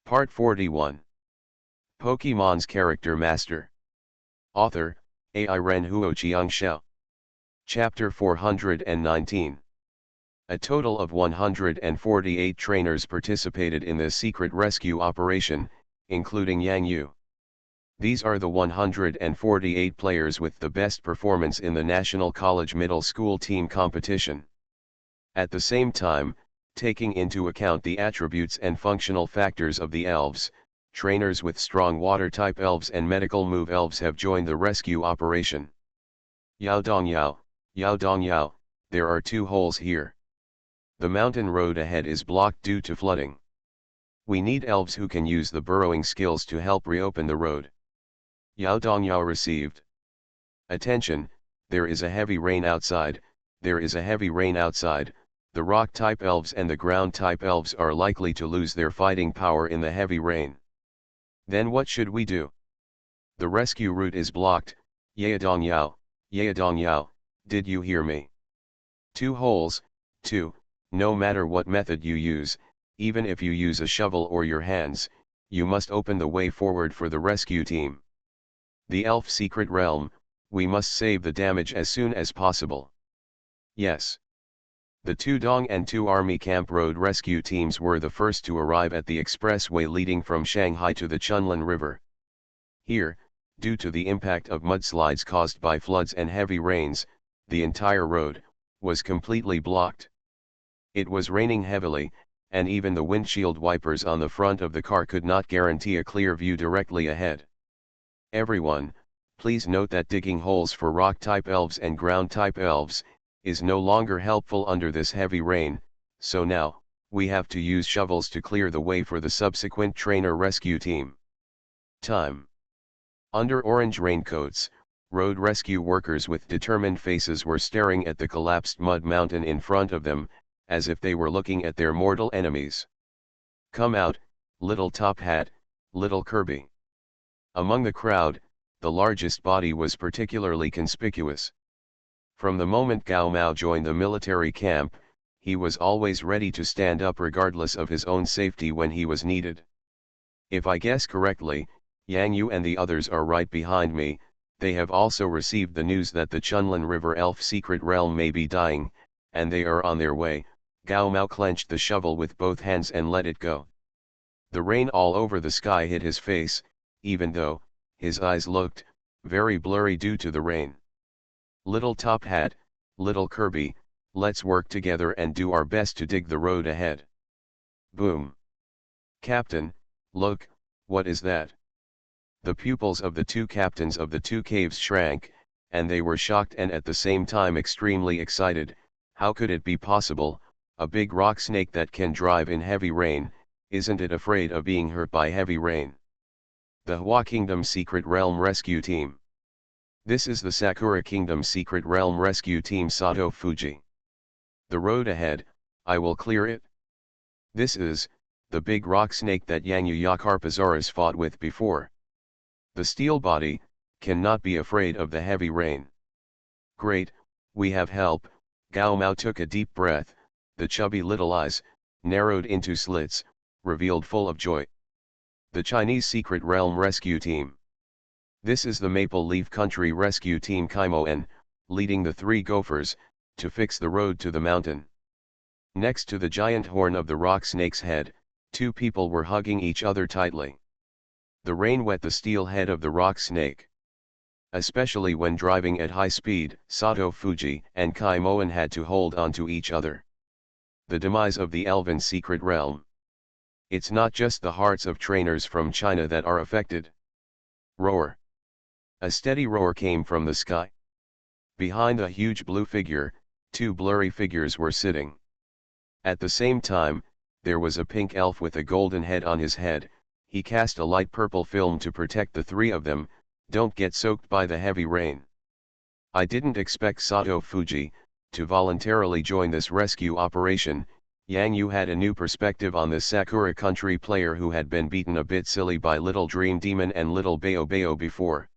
Part 41. Pokemon's Character Master. Author, Ai Ren Huoqiang Xiao. Chapter 419. A total of 148 trainers participated in this secret rescue operation, including Yang Yu. These are the 148 players with the best performance in the National College Middle School team competition. At the same time, taking into account the attributes and functional factors of the elves, trainers with strong water-type elves and medical move elves have joined the rescue operation. Yao Dong Yao, there are 2 holes here. The mountain road ahead is blocked due to flooding. We need elves who can use the burrowing skills to help reopen the road. Yao Dong Yao received. Attention, there is a heavy rain outside, The rock-type elves and the ground-type elves are likely to lose their fighting power in the heavy rain. Then what should we do? The rescue route is blocked. Yaodong Yao, did you hear me? 2 holes, 2, no matter what method you use, even if you use a shovel or your hands, you must open the way forward for the rescue team. The elf secret realm, we must save the damage as soon as possible. Yes. The 2 Dong and 2 Army Camp Road rescue teams were the first to arrive at the expressway leading from Shanghai to the Chunlin River. Here, due to the impact of mudslides caused by floods and heavy rains, the entire road was completely blocked. It was raining heavily, and even the windshield wipers on the front of the car could not guarantee a clear view directly ahead. Everyone, please note that digging holes for rock-type elves and ground-type elves is no longer helpful under this heavy rain, so now, we have to use shovels to clear the way for the subsequent trainer rescue team. Time. Under orange raincoats, road rescue workers with determined faces were staring at the collapsed mud mountain in front of them, as if they were looking at their mortal enemies. Come out, little Top Hat, little Kirby. Among the crowd, the largest body was particularly conspicuous. From the moment Gao Mao joined the military camp, he was always ready to stand up regardless of his own safety when he was needed. If I guess correctly, Yang Yu and the others are right behind me. They have also received the news that the Chunlin River Elf secret realm may be dying, and they are on their way. Gao Mao clenched the shovel with both hands and let it go. The rain all over the sky hit his face, even though his eyes looked very blurry due to the rain. Little Top Hat, little Kirby, let's work together and do our best to dig the road ahead. Boom. Captain, look, what is that? The pupils of the 2 captains of the 2 caves shrank, and they were shocked and at the same time extremely excited. How could it be possible? A big rock snake that can drive in heavy rain, isn't it afraid of being hurt by heavy rain? The Hua Kingdom Secret Realm Rescue Team. This is the Sakura Kingdom Secret Realm Rescue Team Sato Fuji. The road ahead, I will clear it. This is the big rock snake that Yang Yu Yakarpazaurus fought with before. The steel body cannot be afraid of the heavy rain. Great, we have help. Gao Mao took a deep breath, the chubby little eyes, narrowed into slits, revealed full of joy. The Chinese Secret Realm Rescue Team. This is the Maple Leaf Country Rescue Team Kaimoen, leading the 3 gophers, to fix the road to the mountain. Next to the giant horn of the rock snake's head, 2 people were hugging each other tightly. The rain wet the steel head of the rock snake. Especially when driving at high speed, Sato Fuji and Kaimoen had to hold on to each other. The demise of the Elven Secret Realm. It's not just the hearts of trainers from China that are affected. Roar. A steady roar came from the sky. Behind the huge blue figure, 2 blurry figures were sitting. At the same time, there was a pink elf with a golden head on his head. He cast a light purple film to protect the 3 of them. Don't get soaked by the heavy rain. I didn't expect Sato Fuji to voluntarily join this rescue operation. Yang Yu had a new perspective on this Sakura Country player who had been beaten a bit silly by Little Dream Demon and Little Bayo before.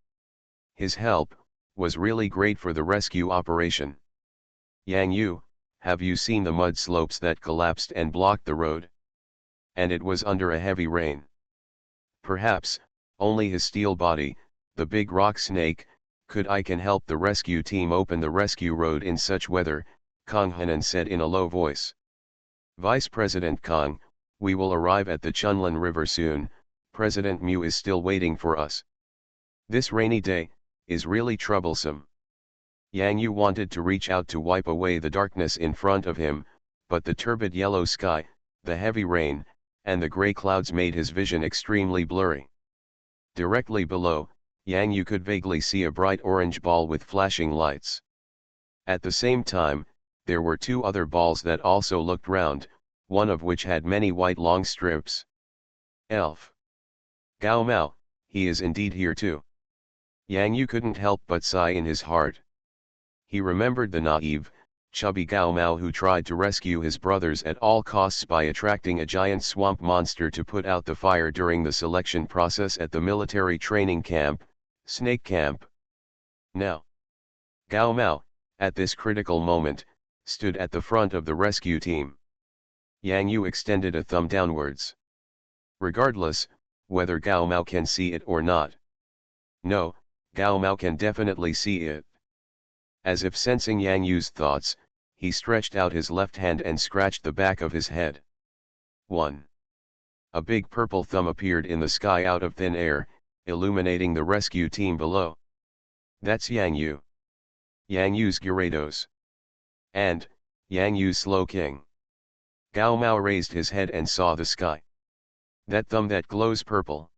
His help was really great for the rescue operation. Yang Yu, have you seen the mud slopes that collapsed and blocked the road? And it was under a heavy rain. Perhaps, only his steel body, the big rock snake, can help the rescue team open the rescue road in such weather, Kang Hanan said in a low voice. Vice President Kang, we will arrive at the Chunlin River soon, President Mu is still waiting for us. This rainy day is really troublesome. Yang Yu wanted to reach out to wipe away the darkness in front of him, but the turbid yellow sky, the heavy rain, and the gray clouds made his vision extremely blurry. Directly below, Yang Yu could vaguely see a bright orange ball with flashing lights. At the same time, there were two other balls that also looked round, one of which had many white long strips. Elf. Gao Mao, he is indeed here too. Yang Yu couldn't help but sigh in his heart. He remembered the naive, chubby Gao Mao who tried to rescue his brothers at all costs by attracting a giant swamp monster to put out the fire during the selection process at the military training camp, Snake Camp. Now, Gao Mao, at this critical moment, stood at the front of the rescue team. Yang Yu extended a thumb downwards. Regardless, whether Gao Mao can see it or not. No, Gao Mao can definitely see it. As if sensing Yang Yu's thoughts, he stretched out his left hand and scratched the back of his head. 1. A big purple thumb appeared in the sky out of thin air, illuminating the rescue team below. That's Yang Yu. Yang Yu's Gyarados. And, Yang Yu's Slow King. Gao Mao raised his head and saw the sky. That thumb that glows purple.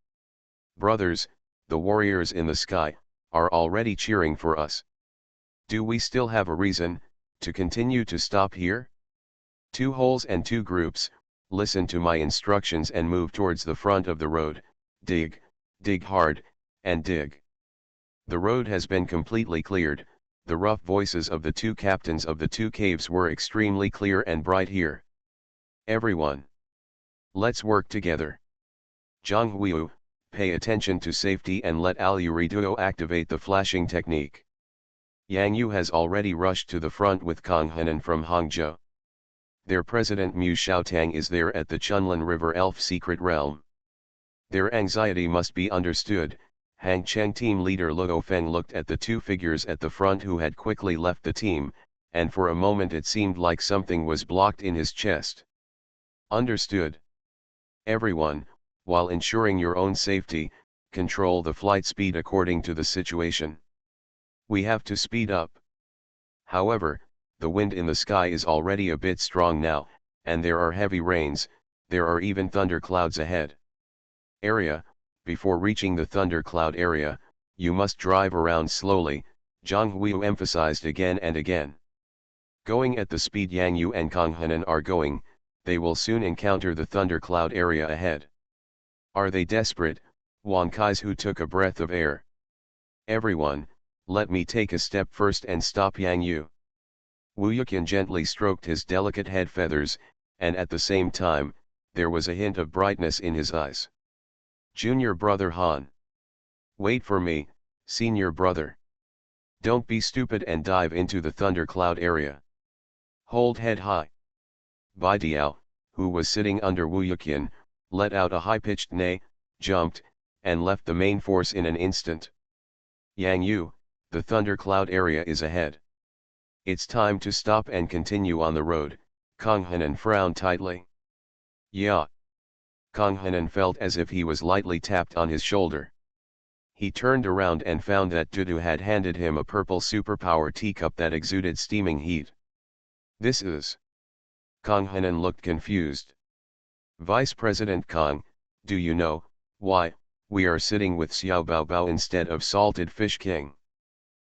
Brothers, the warriors in the sky, are already cheering for us. Do we still have a reason to continue to stop here? 2 holes and 2 groups, listen to my instructions and move towards the front of the road, dig hard, and dig. The road has been completely cleared, the rough voices of the 2 captains of the 2 caves were extremely clear and bright here. Everyone. Let's work together. Zhang Huiyu, pay attention to safety and let Liu Duo activate the flashing technique. Yang Yu has already rushed to the front with Kang Hanan from Hangzhou. Their president Mu Xiaotang is there at the Chunlin River Elf Secret Realm. Their anxiety must be understood. Hang Cheng team leader Luo Feng looked at the 2 figures at the front who had quickly left the team, and for a moment it seemed like something was blocked in his chest. Understood. Everyone, while ensuring your own safety, control the flight speed according to the situation. We have to speed up. However, the wind in the sky is already a bit strong now, and there are heavy rains, there are even thunderclouds ahead. Before reaching the thundercloud area, you must drive around slowly, Zhang Huiyu emphasized again and again. Going at the speed Yang Yu and Kang Hanan are going, they will soon encounter the thundercloud area ahead. Are they desperate? Wang Kaizu took a breath of air. Everyone, let me take a step first and stop Yang Yu. Wu Yuqian gently stroked his delicate head feathers, and at the same time, there was a hint of brightness in his eyes. Junior brother Han. Wait for me, senior brother. Don't be stupid and dive into the thundercloud area. Hold head high. Bai Diao, who was sitting under Wu Yuqian, let out a high-pitched neigh, jumped, and left the main force in an instant. Yang Yu, the thundercloud area is ahead. It's time to stop and continue on the road, Kang Hanan frowned tightly. Yeah. Kang Hanan felt as if he was lightly tapped on his shoulder. He turned around and found that Dudu had handed him a purple superpower teacup that exuded steaming heat. This is... Kang Hanan looked confused. Vice President Kang, do you know why we are sitting with Xiao Baobao instead of Salted Fish King?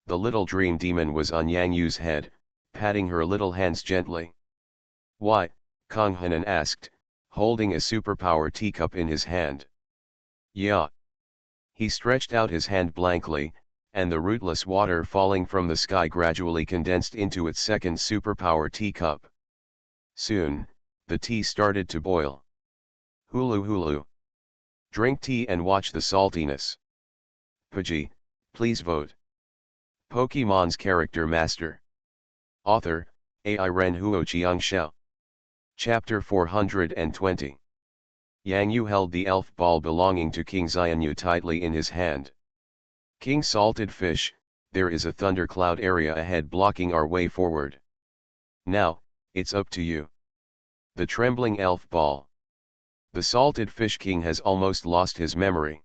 The little dream demon was on Yang Yu's head, patting her little hands gently. Why? Kang Hanan asked, holding a superpower teacup in his hand. Yeah. He stretched out his hand blankly, and the rootless water falling from the sky gradually condensed into its second superpower teacup. Soon, the tea started to boil. Hulu hulu. Drink tea and watch the saltiness. Pidgey, please vote. Pokemon's Character Master. Author, Ai Ren Huo Xiangxiao. Chapter 420. Yang Yu held the elf ball belonging to King Xianyu tightly in his hand. King Salted Fish, there is a thundercloud area ahead blocking our way forward. Now, it's up to you. The trembling elf ball. The Salted Fish King has almost lost his memory.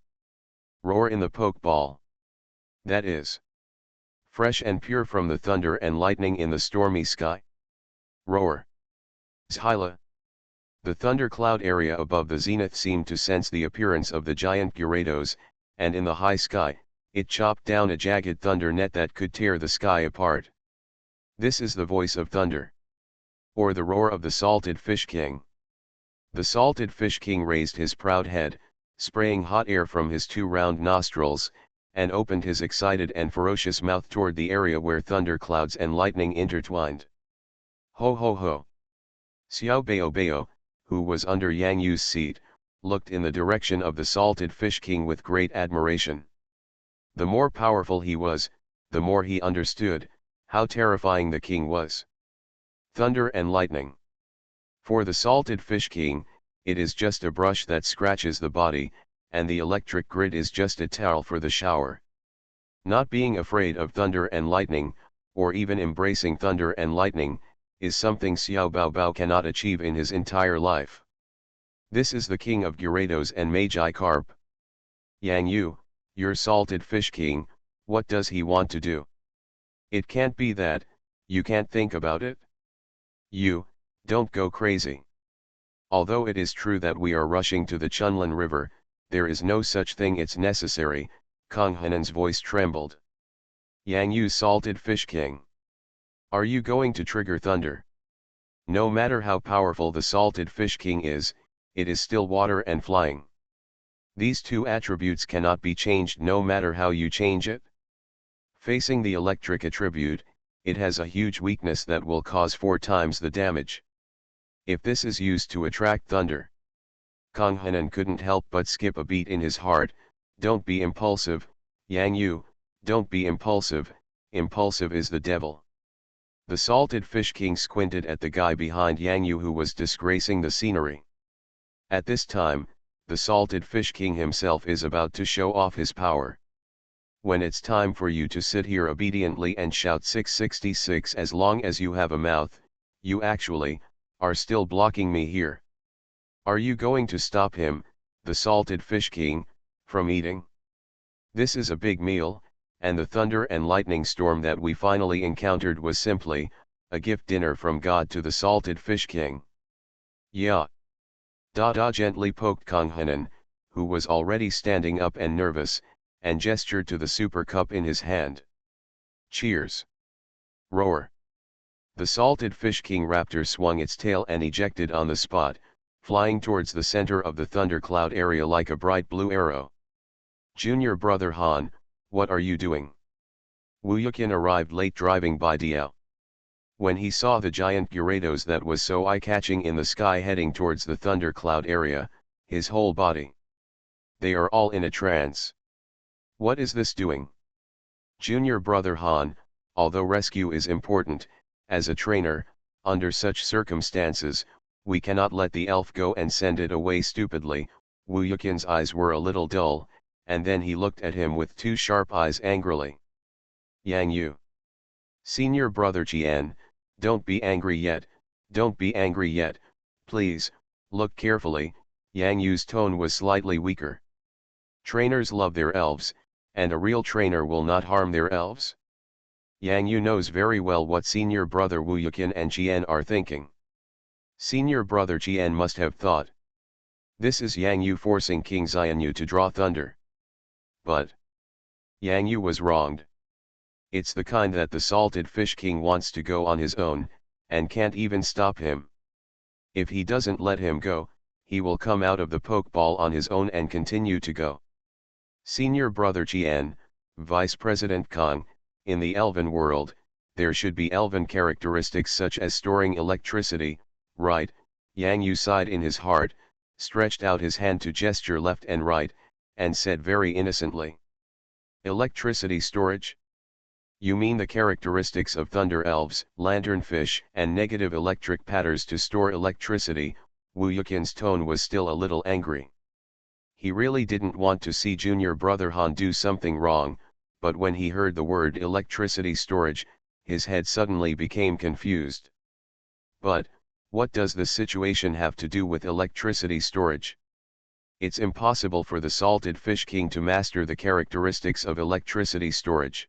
Roar in the poke ball. That is fresh and pure from the thunder and lightning in the stormy sky. Roar. Zhyla. The thundercloud area above the zenith seemed to sense the appearance of the giant Gyarados, and in the high sky, it chopped down a jagged thunder net that could tear the sky apart. This is the voice of thunder. Or the roar of the Salted Fish King. The Salted Fish King raised his proud head, spraying hot air from his two round nostrils, and opened his excited and ferocious mouth toward the area where thunderclouds and lightning intertwined. Ho ho ho! Xiao Bao Bao, who was under Yang Yu's seat, looked in the direction of the Salted Fish King with great admiration. The more powerful he was, the more he understood how terrifying the king was. Thunder and lightning. For the Salted Fish King, it is just a brush that scratches the body, and the electric grid is just a towel for the shower. Not being afraid of thunder and lightning, or even embracing thunder and lightning, is something Xiao Bao Bao cannot achieve in his entire life. This is the king of Gyarados and Magikarp. Yang Yu, your Salted Fish King, what does he want to do? It can't be that, you can't think about it? You, don't go crazy. Although it is true that we are rushing to the Chunlin River, there is no such thing it's necessary, Kong Hanan's voice trembled. Yang Yu's Salted Fish King. Are you going to trigger thunder? No matter how powerful the Salted Fish King is, it is still water and flying. These two attributes cannot be changed no matter how you change it. Facing the electric attribute, it has a huge weakness that will cause 4 times the damage. If this is used to attract thunder. Kong Hanan couldn't help but skip a beat in his heart. Don't be impulsive, Yang Yu, don't be impulsive, impulsive is the devil. The Salted Fish King squinted at the guy behind Yang Yu who was disgracing the scenery. At this time, the Salted Fish King himself is about to show off his power. When it's time for you to sit here obediently and shout 666 as long as you have a mouth, you actually are still blocking me here. Are you going to stop him, the Salted Fish King, from eating? This is a big meal, and the thunder and lightning storm that we finally encountered was simply a gift dinner from God to the Salted Fish King. Yeah. Dada gently poked Kong Hanan, who was already standing up and nervous, and gestured to the super cup in his hand. Cheers. Roar. The Salted Fish King raptor swung its tail and ejected on the spot, flying towards the center of the thundercloud area like a bright blue arrow. Junior brother Han, what are you doing? Wu Yukin arrived late driving by Diao. When he saw the giant Gyarados that was so eye-catching in the sky heading towards the thundercloud area, his whole body. They are all in a trance. What is this doing? Junior brother Han, although rescue is important, as a trainer, under such circumstances, we cannot let the elf go and send it away stupidly. Wu Yukin's eyes were a little dull, and then he looked at him with 2 sharp eyes angrily. Yang Yu. Senior brother Jian, don't be angry yet, don't be angry yet, please, look carefully. Yang Yu's tone was slightly weaker. Trainers love their elves, and a real trainer will not harm their elves. Yang Yu knows very well what senior brother Wu Yukin and Jian are thinking. Senior brother Jian must have thought. This is Yang Yu forcing King Xianyu to draw thunder. But Yang Yu was wronged. It's the kind that the Salted Fish King wants to go on his own, and can't even stop him. If he doesn't let him go, he will come out of the pokeball on his own and continue to go. Senior brother Jian, Vice President Kong, in the elven world, there should be elven characteristics such as storing electricity, right? Yang Yu sighed in his heart, stretched out his hand to gesture left and right, and said very innocently. Electricity storage? You mean the characteristics of thunder elves, lanternfish, and negative electric patterns to store electricity? Wu Yuqian's tone was still a little angry. He really didn't want to see junior brother Han do something wrong, but when he heard the word electricity storage, his head suddenly became confused. But, what does this situation have to do with electricity storage? It's impossible for the Salted Fish King to master the characteristics of electricity storage,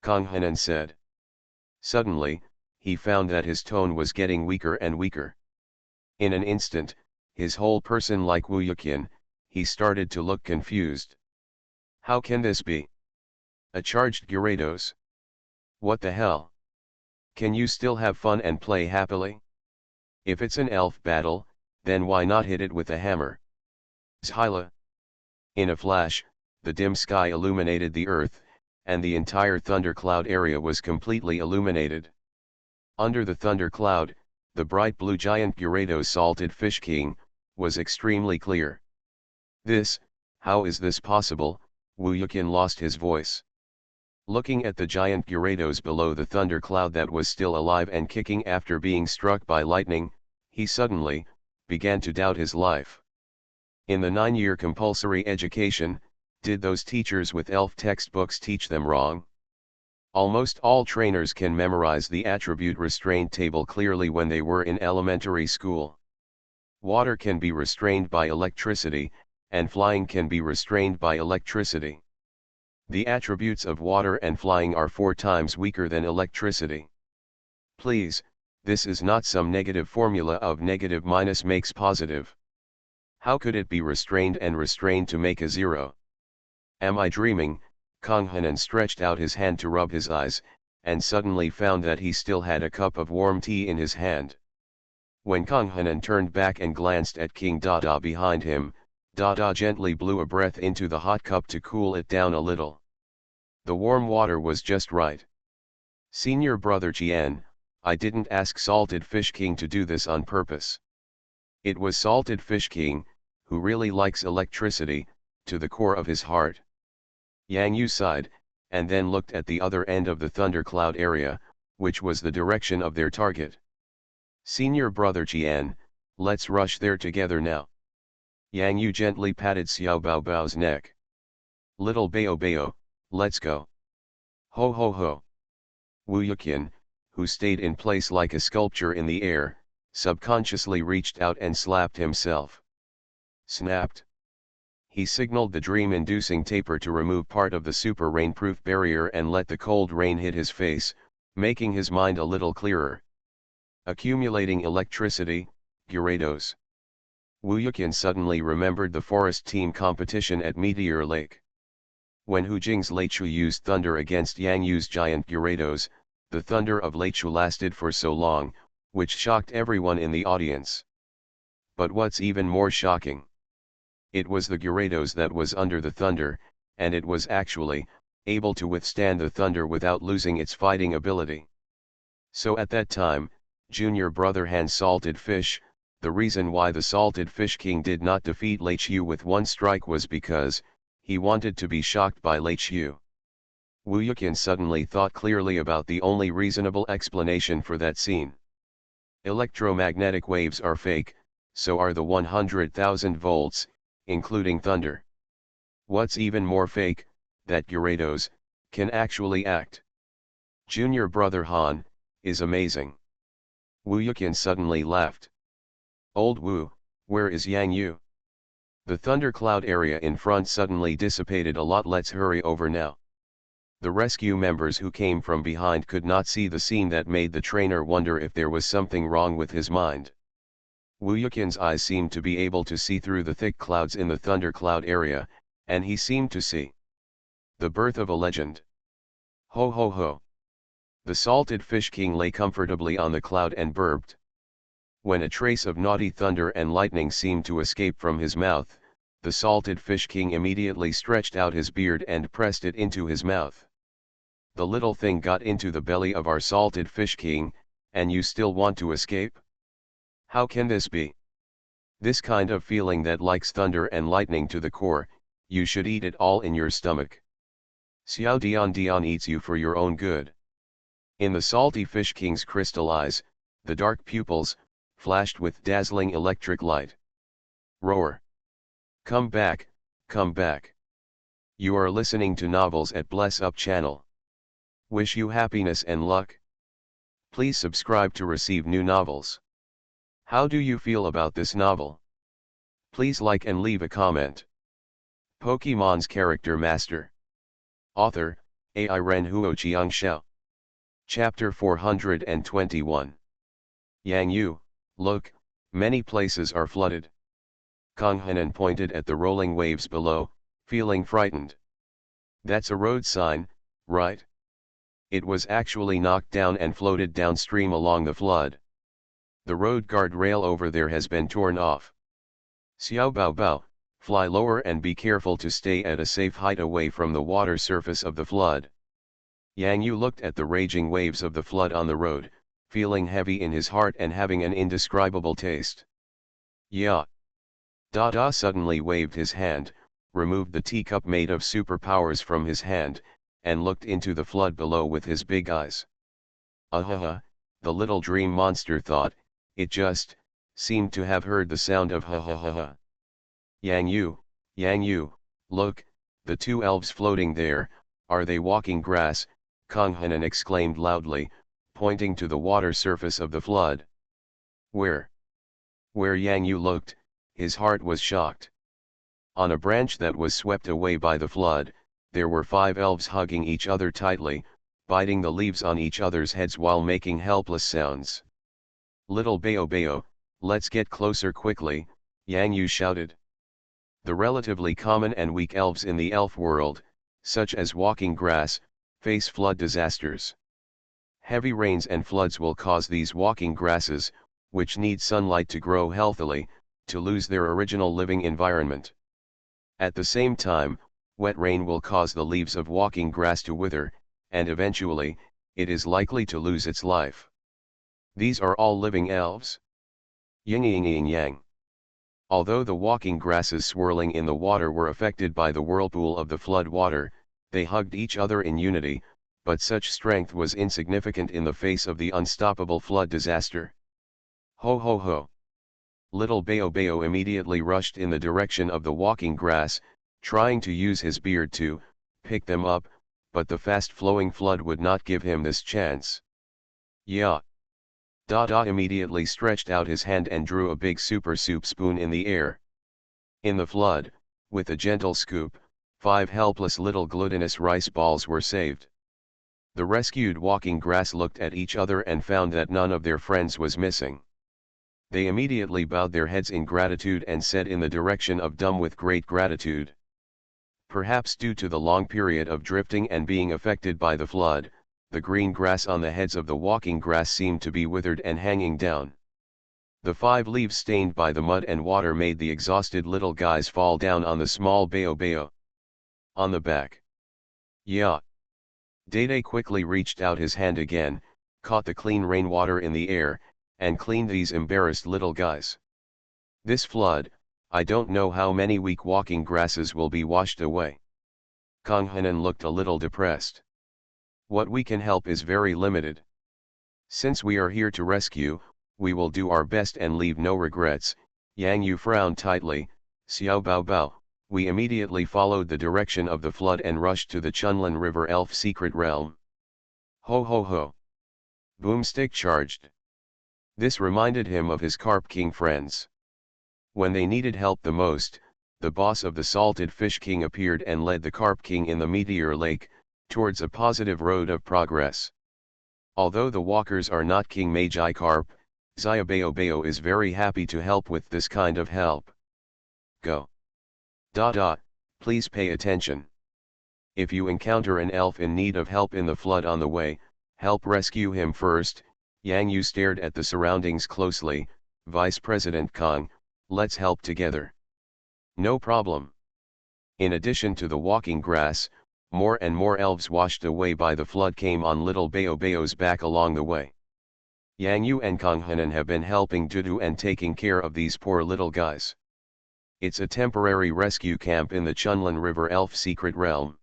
Kang Hanan said. Suddenly, he found that his tone was getting weaker and weaker. In an instant, his whole person like Wu Yuqian, he started to look confused. How can this be? A charged Gyarados? What the hell? Can you still have fun and play happily? If it's an elf battle, then why not hit it with a hammer? Zhyla. In a flash, the dim sky illuminated the earth, and the entire thundercloud area was completely illuminated. Under the thundercloud, the bright blue giant Gyarados Salted Fish King, was extremely clear. How is this possible? Wu Yuqian lost his voice. Looking at the giant Gyarados below the thundercloud that was still alive and kicking after being struck by lightning, he suddenly began to doubt his life. In the 9-year compulsory education, did those teachers with elf textbooks teach them wrong? Almost all trainers can memorize the attribute restraint table clearly when they were in elementary school. Water can be restrained by electricity, and flying can be restrained by electricity. The attributes of water and flying are 4 times weaker than electricity. Please, this is not some negative formula of negative minus makes positive. How could it be restrained and restrained to make a 0? Am I dreaming? Kang Hanan stretched out his hand to rub his eyes, and suddenly found that he still had a cup of warm tea in his hand. When Kang Hanan turned back and glanced at King Dada behind him, Dada gently blew a breath into the hot cup to cool it down a little. The warm water was just right. Senior brother Qian, I didn't ask Salted Fish King to do this on purpose. It was Salted Fish King, who really likes electricity, to the core of his heart. Yang Yu sighed, and then looked at the other end of the thundercloud area, which was the direction of their target. Senior brother Qian, let's rush there together now. Yang Yu gently patted Xiao Baobao's neck. Little Bao Bao, let's go. Ho ho ho. Wu Yuqian, who stayed in place like a sculpture in the air, subconsciously reached out and slapped himself. Snapped. He signaled the dream-inducing taper to remove part of the super rainproof barrier and let the cold rain hit his face, making his mind a little clearer. Accumulating electricity, Gyarados. Wu Yuqian suddenly remembered the forest team competition at Meteor Lake. When Hu Jing's Leichu used thunder against Yang Yu's giant Gyarados, the thunder of Leichu lasted for so long, which shocked everyone in the audience. But what's even more shocking? It was the Gyarados that was under the thunder, and it was actually able to withstand the thunder without losing its fighting ability. So at that time, junior brother Han's Salted Fish, the reason why the Salted Fish King did not defeat Leichu with one strike was because he wanted to be shocked by Leichu. Wu Yuqian suddenly thought clearly about the only reasonable explanation for that scene. Electromagnetic waves are fake, so are the 100,000 volts, including thunder. What's even more fake, that Gyarados can actually act. Junior brother Han is amazing. Wu Yuqian suddenly laughed. Old Wu, where is Yang Yu? The thundercloud area in front suddenly dissipated a lot. Let's hurry over now. The rescue members who came from behind could not see the scene that made the trainer wonder if there was something wrong with his mind. Wu Yuqian's eyes seemed to be able to see through the thick clouds in the thundercloud area, and he seemed to see the birth of a legend. Ho ho ho. The Salted Fish King lay comfortably on the cloud and burped. When a trace of naughty thunder and lightning seemed to escape from his mouth, the Salted Fish King immediately stretched out his beard and pressed it into his mouth. The little thing got into the belly of our Salted Fish King, and you still want to escape? How can this be? This kind of feeling that likes thunder and lightning to the core, you should eat it all in your stomach. Xiao Dian Dian eats you for your own good. In the Salty Fish King's crystal eyes, the dark pupils, flashed with dazzling electric light. Roar! Come back, come back. You are listening to Novels at Bless Up channel. Wish you happiness and luck. Please subscribe to receive new novels. How do you feel about this novel? Please like and leave a comment. Pokemon's Character Master. Author, Ai Ren Huo Chiang Xiao. Chapter 421. Yang Yu, look, many places are flooded. Kang Henan pointed at the rolling waves below, feeling frightened. That's a road sign, right? It was actually knocked down and floated downstream along the flood. The road guard rail over there has been torn off. Xiao Bao Bao, fly lower and be careful to stay at a safe height away from the water surface of the flood. Yang Yu looked at the raging waves of the flood on the road, feeling heavy in his heart and having an indescribable taste. Yeah. Dada suddenly waved his hand, removed the teacup made of superpowers from his hand, and looked into the flood below with his big eyes. Ahaha, the little dream monster thought, it just seemed to have heard the sound of ha ha ha ha. Yang Yu, look, the two elves floating there, are they walking grass? Kang Henan exclaimed loudly, pointing to the water surface of the flood. Where? Where Yang Yu looked, his heart was shocked. On a branch that was swept away by the flood, there were 5 elves hugging each other tightly, biting the leaves on each other's heads while making helpless sounds. Little Bao Bao, let's get closer quickly, Yang Yu shouted. The relatively common and weak elves in the elf world, such as walking grass, face flood disasters. Heavy rains and floods will cause these walking grasses, which need sunlight to grow healthily, to lose their original living environment. At the same time, wet rain will cause the leaves of walking grass to wither, and eventually, it is likely to lose its life. These are all living elves. Yin Yin Yin Yang. Although the walking grasses swirling in the water were affected by the whirlpool of the flood water, they hugged each other in unity, but such strength was insignificant in the face of the unstoppable flood disaster. Ho ho ho! Little Bao Bao immediately rushed in the direction of the walking grass, trying to use his beard to pick them up, but the fast-flowing flood would not give him this chance. Yeah! Dada immediately stretched out his hand and drew a big super soup spoon in the air. In the flood, with a gentle scoop, 5 helpless little glutinous rice balls were saved. The rescued walking grass looked at each other and found that none of their friends was missing. They immediately bowed their heads in gratitude and said in the direction of Dumb with great gratitude. Perhaps due to the long period of drifting and being affected by the flood, the green grass on the heads of the walking grass seemed to be withered and hanging down. The 5 leaves stained by the mud and water made the exhausted little guys fall down on the small Bao Bao. On the back. Yeah. Dede quickly reached out his hand again, caught the clean rainwater in the air, and cleaned these embarrassed little guys. This flood, I don't know how many weak walking grasses will be washed away. Kang Henan looked a little depressed. What we can help is very limited. Since we are here to rescue, we will do our best and leave no regrets. Yang Yu frowned tightly. Xiao Bao Bao, we immediately followed the direction of the flood and rushed to the Chunlin River Elf secret realm. Ho ho ho! Boomstick charged. This reminded him of his Carp King friends. When they needed help the most, the boss of the Salted Fish King appeared and led the Carp King in the Meteor Lake, towards a positive road of progress. Although the walkers are not King Magi Carp, Xia Bao Bao is very happy to help with this kind of help. Go. Please pay attention. If you encounter an elf in need of help in the flood on the way, help rescue him first. Yang Yu stared at the surroundings closely. Vice President Kang, let's help together. No problem. In addition to the walking grass, more and more elves washed away by the flood came on little Bao Bao's back along the way. Yang Yu and Kang Henan have been helping Dudu and taking care of these poor little guys. It's a temporary rescue camp in the Chunlin River Elf secret realm.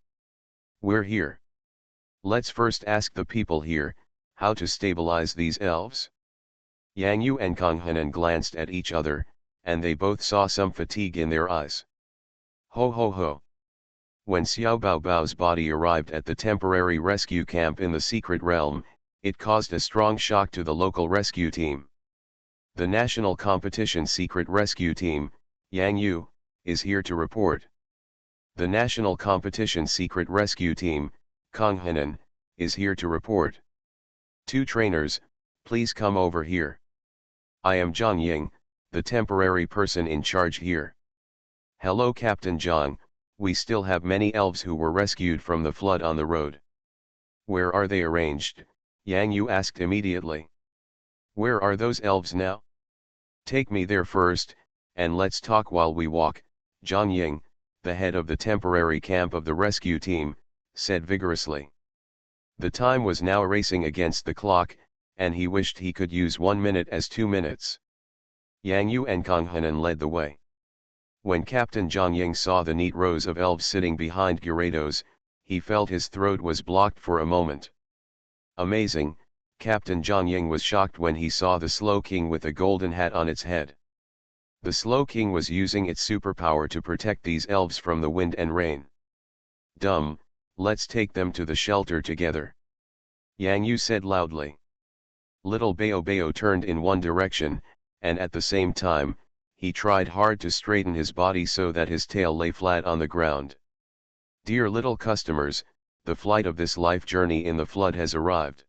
We're here. Let's first ask the people here, how to stabilize these elves? Yang Yu and Kang Henan glanced at each other, and they both saw some fatigue in their eyes. Ho ho ho. When Xiao Baobao's body arrived at the temporary rescue camp in the secret realm, it caused a strong shock to the local rescue team. The National Competition Secret Rescue Team, Yang Yu, is here to report. The National Competition Secret Rescue Team, Kang Henan, is here to report. 2 trainers, please come over here. I am Zhang Ying, the temporary person in charge here. Hello Captain Zhang, we still have many elves who were rescued from the flood on the road. Where are they arranged? Yang Yu asked immediately. Where are those elves now? Take me there first, and let's talk while we walk, Zhang Ying, the head of the temporary camp of the rescue team, said vigorously. The time was now racing against the clock, and he wished he could use 1 minute as 2 minutes. Yang Yu and Kang Henan led the way. When Captain Zhang Ying saw the neat rows of elves sitting behind Gyarados, he felt his throat was blocked for a moment. Amazing, Captain Zhang Ying was shocked when he saw the Slow King with a golden hat on its head. The Slow King was using its superpower to protect these elves from the wind and rain. Dumb, let's take them to the shelter together. Yang Yu said loudly. Little Bao Bao turned in one direction, and at the same time, he tried hard to straighten his body so that his tail lay flat on the ground. Dear little customers, the flight of this life journey in the flood has arrived.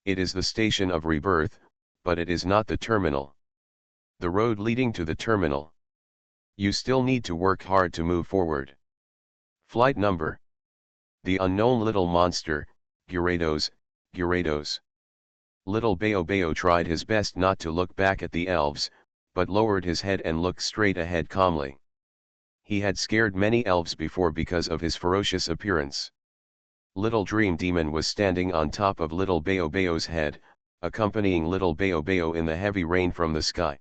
It is the station of rebirth, but it is not the terminal. The road leading to the terminal. You still need to work hard to move forward. Flight number. The unknown little monster, Gyarados, Gyarados. Little Bao Bao tried his best not to look back at the elves, but lowered his head and looked straight ahead calmly. He had scared many elves before because of his ferocious appearance. Little Dream Demon was standing on top of Little Bao Bao's head, accompanying Little Bao Bao in the heavy rain from the sky.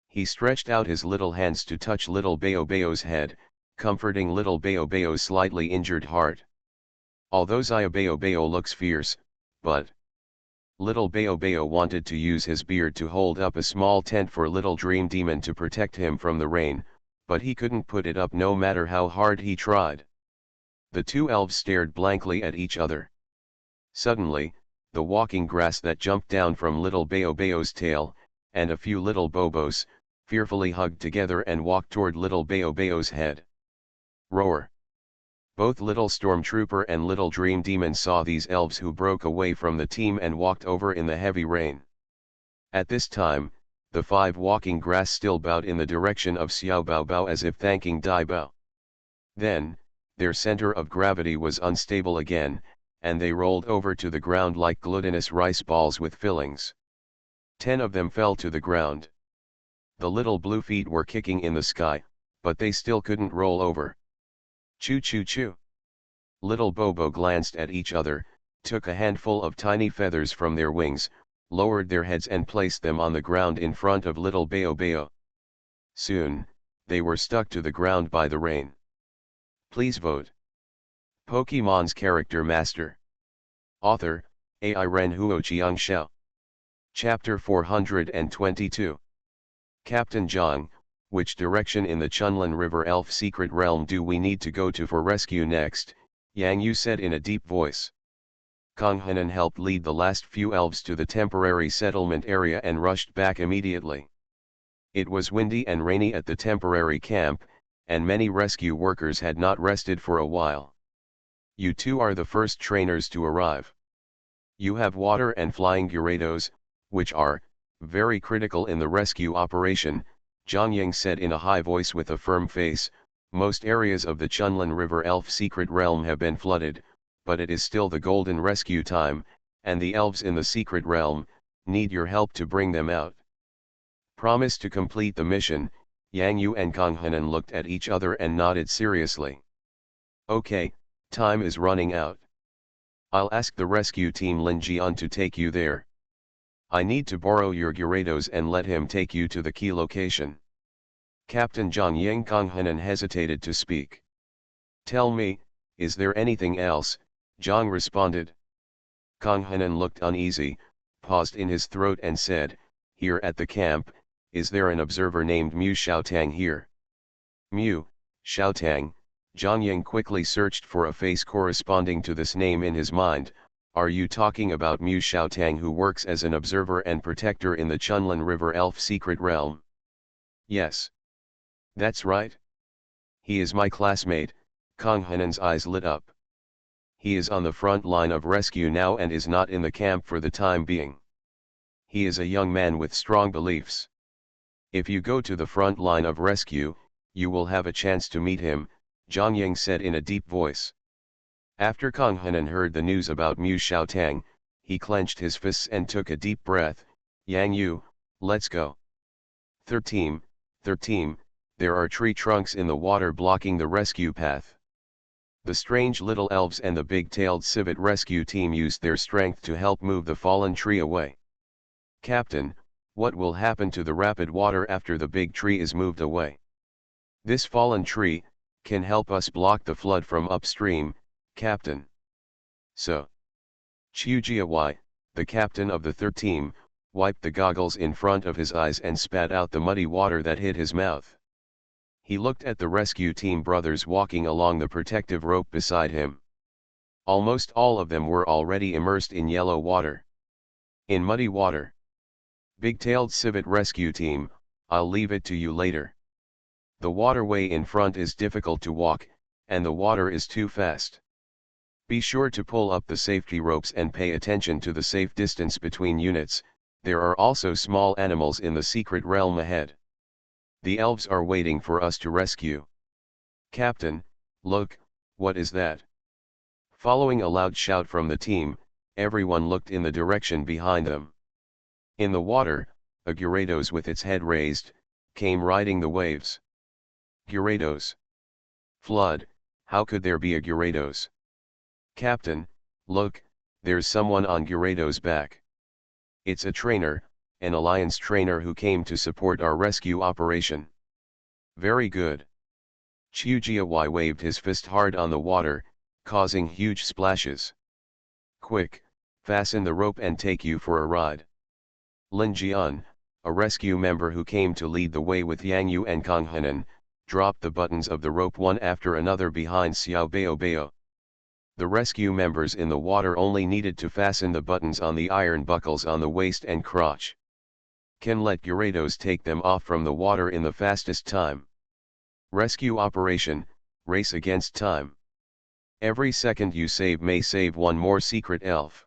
He stretched out his little hands to touch Little Bao Bao's head, comforting Little Bao Bao's slightly injured heart. Although Xia Bao Bao looks fierce, but Little Bao Bao wanted to use his beard to hold up a small tent for Little Dream Demon to protect him from the rain, but he couldn't put it up no matter how hard he tried. The 2 elves stared blankly at each other. Suddenly, the walking grass that jumped down from Little Bao Bao's tail, and a few little Bobos, fearfully hugged together and walked toward Little Bao Bao's head. Roar! Both Little Stormtrooper and Little Dream Demon saw these elves who broke away from the team and walked over in the heavy rain. At this time, the 5 walking grass still bowed in the direction of Xiao Bao Bao as if thanking Dai Bao. Then, their center of gravity was unstable again, and they rolled over to the ground like glutinous rice balls with fillings. 10 of them fell to the ground. The little blue feet were kicking in the sky, but they still couldn't roll over. Choo choo choo. Little Bobo glanced at each other, took a handful of tiny feathers from their wings, lowered their heads and placed them on the ground in front of Little Bao Bao. Soon, they were stuck to the ground by the rain. Please vote. Pokemon's Character Master. Author, Ai Ren Huo Chiang Xiao. Chapter 422. Captain Zhang, which direction in the Chunlin River Elf Secret Realm do we need to go to for rescue next? Yang Yu said in a deep voice. Kang Henan helped lead the last few elves to the temporary settlement area and rushed back immediately. It was windy and rainy at the temporary camp, and many rescue workers had not rested for a while. You 2 are the first trainers to arrive. You have water and flying Gyarados, which are very critical in the rescue operation, Zhang Ying said in a high voice with a firm face. Most areas of the Chunlin River Elf Secret Realm have been flooded, but it is still the golden rescue time, and the elves in the Secret Realm need your help to bring them out. Promise to complete the mission. Yang Yu and Kang Henan looked at each other and nodded seriously. Okay, time is running out. I'll ask the rescue team Lin Jian to take you there. I need to borrow your Gyarados and let him take you to the key location. Captain Zhang Ying. Kang Henan hesitated to speak. Tell me, is there anything else? Zhang responded. Kang Henan looked uneasy, paused in his throat and said, here at the camp, is there an observer named Mu Xiaotang here? Mu Xiaotang. Zhang Ying quickly searched for a face corresponding to this name in his mind. Are you talking about Mu Xiaotang, who works as an observer and protector in the Chunlin River Elf secret realm? Yes. That's right. He is my classmate. Kang Hanan's eyes lit up. He is on the front line of rescue now and is not in the camp for the time being. He is a young man with strong beliefs. If you go to the front line of rescue, you will have a chance to meet him, Zhang Ying said in a deep voice. After Kang Hanan heard the news about Mu Xiaotang, he clenched his fists and took a deep breath. Yang Yu, let's go. Third team, there are tree trunks in the water blocking the rescue path. The strange little elves and the big-tailed civet rescue team used their strength to help move the fallen tree away. Captain, what will happen to the rapid water after the big tree is moved away? This fallen tree can help us block the flood from upstream, Captain. So, Qiu Jiawai, the captain of the third team, wiped the goggles in front of his eyes and spat out the muddy water that hit his mouth. He looked at the rescue team brothers walking along the protective rope beside him. Almost all of them were already immersed in yellow water. In muddy water. Big-tailed civet rescue team, I'll leave it to you later. The waterway in front is difficult to walk, and the water is too fast. Be sure to pull up the safety ropes and pay attention to the safe distance between units. There are also small animals in the secret realm ahead. The elves are waiting for us to rescue. Captain, look, what is that? Following a loud shout from the team, everyone looked in the direction behind them. In the water, a Gyarados with its head raised, came riding the waves. Gyarados. Flood, how could there be a Gyarados? Captain, look, there's someone on Gyarados' back. It's a trainer, an alliance trainer who came to support our rescue operation. Very good. Qiu Jiawai waved his fist hard on the water, causing huge splashes. Quick, fasten the rope and take you for a ride. Lin Jian, a rescue member who came to lead the way with Yang Yu and Kang Hanan, dropped the buttons of the rope one after another behind Xiao Bao. The rescue members in the water only needed to fasten the buttons on the iron buckles on the waist and crotch. Can let Gyarados take them off from the water in the fastest time. Rescue operation, race against time. Every second you save may save one more secret elf.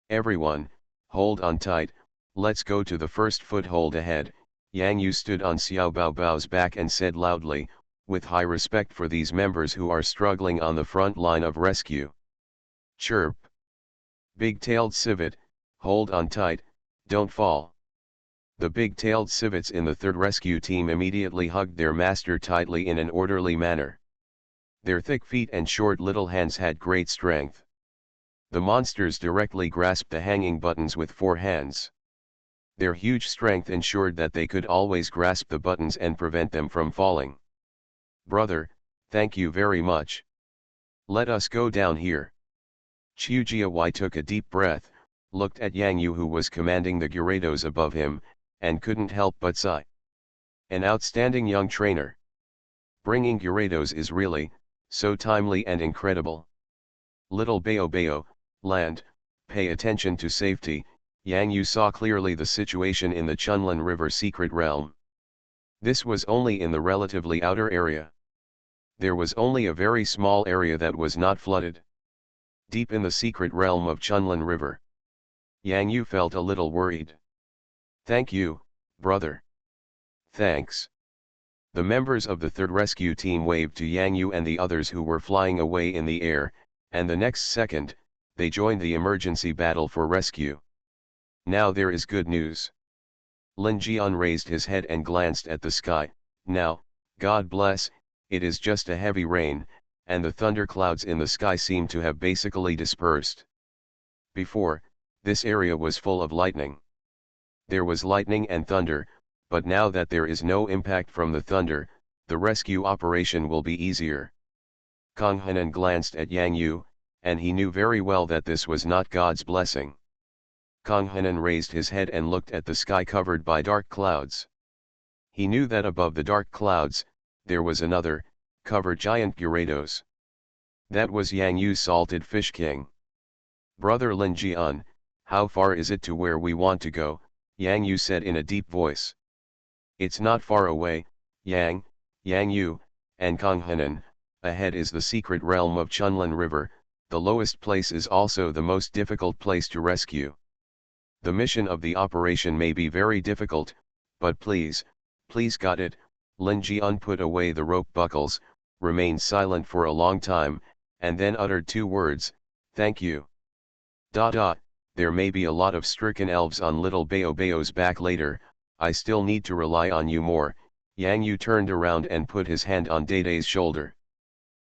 Everyone, hold on tight, let's go to the first foothold ahead. Yang Yu stood on Xiao Bao's back and said loudly, with high respect for these members who are struggling on the front line of rescue. Chirp. Big-tailed civet, hold on tight, don't fall. The big-tailed civets in the third rescue team immediately hugged their master tightly in an orderly manner. Their thick feet and short little hands had great strength. The monsters directly grasped the hanging buttons with 4 hands. Their huge strength ensured that they could always grasp the buttons and prevent them from falling. Brother, thank you very much. Let us go down here. Qiu Jiawai took a deep breath, looked at Yang Yu who was commanding the Gyarados above him, and couldn't help but sigh. An outstanding young trainer. Bringing Gyarados is really, so timely and incredible. Little Bao, land, pay attention to safety. Yang Yu saw clearly the situation in the Chunlin River secret realm. This was only in the relatively outer area. There was only a very small area that was not flooded. Deep in the secret realm of Chunlin River. Yang Yu felt a little worried. Thank you, brother. Thanks. The members of the third rescue team waved to Yang Yu and the others who were flying away in the air, and the next second, they joined the emergency battle for rescue. Now there is good news. Lin Jian raised his head and glanced at the sky. Now, God bless, it is just a heavy rain, and the thunderclouds in the sky seem to have basically dispersed. Before, this area was full of lightning. There was lightning and thunder, but now that there is no impact from the thunder, the rescue operation will be easier. Kang Hanan glanced at Yang Yu, and he knew very well that this was not God's blessing. Kong Hanan raised his head and looked at the sky covered by dark clouds. He knew that above the dark clouds, there was another, covered giant Gyarados. That was Yang Yu's salted fish king. Brother Lin Jian, how far is it to where we want to go? Yang Yu said in a deep voice. It's not far away, Yang Yu, and Kong Hanan. Ahead is the secret realm of Chunlin River. The lowest place is also the most difficult place to rescue. The mission of the operation may be very difficult, but please got it. Lin Jian put away the rope buckles, remained silent for a long time, and then uttered two words, thank you. There may be a lot of stricken elves on little Bao's back later, I still need to rely on you more. Yang Yu turned around and put his hand on Dede's shoulder.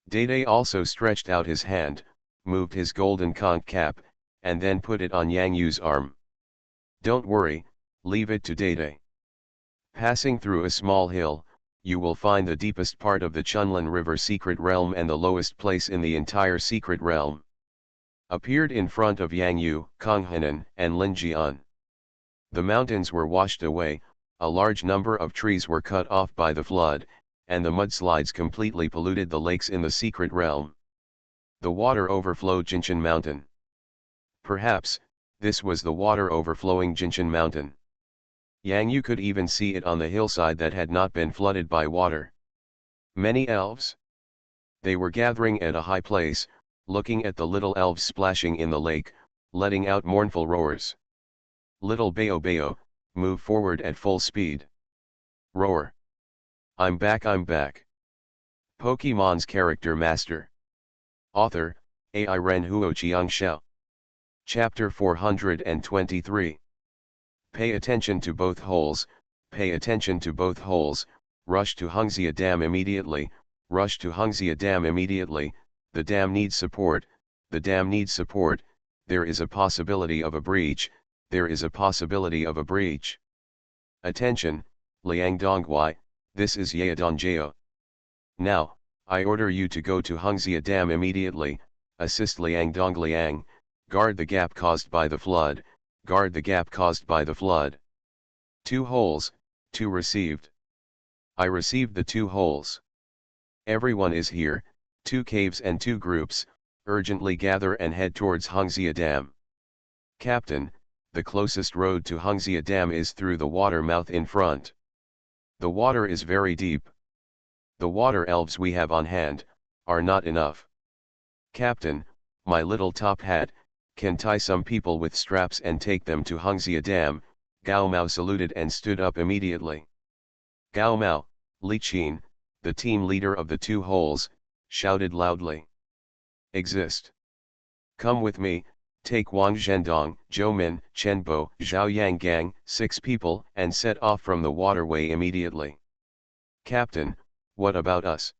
Dede also stretched out his hand, moved his golden conch cap, and then put it on Yang Yu's arm. Don't worry, leave it to Dede. Passing through a small hill, you will find the deepest part of the Chunlin River secret realm and the lowest place in the entire secret realm. Appeared in front of Yang Yu, Kong Hanan, and Lin Jian. The mountains were washed away, a large number of trees were cut off by the flood, and the mudslides completely polluted the lakes in the secret realm. The water overflowed Jinshan Mountain. Perhaps, this was the water overflowing Jinshan Mountain. Yang Yu could even see it on the hillside that had not been flooded by water. Many elves? They were gathering at a high place, looking at the little elves splashing in the lake, letting out mournful roars. Little Bao, move forward at full speed. Roar. I'm back. Pokemon's Character Master. Author, Ai Ren Huo Xiangxiao. Chapter 423. Pay attention to both holes, pay attention to both holes, rush to Hungzia Dam immediately, rush to Hungzia Dam immediately, the dam needs support, the dam needs support, there is a possibility of a breach, there is a possibility of a breach. Attention, Liang Dongguai, this is Yaodong Jiao. Now, I order you to go to Hungzia Dam immediately, assist Liang Dongliang, guard the gap caused by the flood, guard the gap caused by the flood. 2 holes, 2 received. I received the 2 holes. Everyone is here, 2 caves and 2 groups, urgently gather and head towards Hungzia Dam. Captain, the closest road to Hungzia Dam is through the water mouth in front. The water is very deep. The water elves we have on hand, are not enough. Captain, my little top hat, can tie some people with straps and take them to Hungzia Dam. Gao Mao saluted and stood up immediately. Gao Mao, Li Qin, the team leader of the 2 holes, shouted loudly. Exist. Come with me, take Wang Zhendong, Zhou Min, Chen Bo, Zhao Yang 6 people and set off from the waterway immediately. Captain, what about us?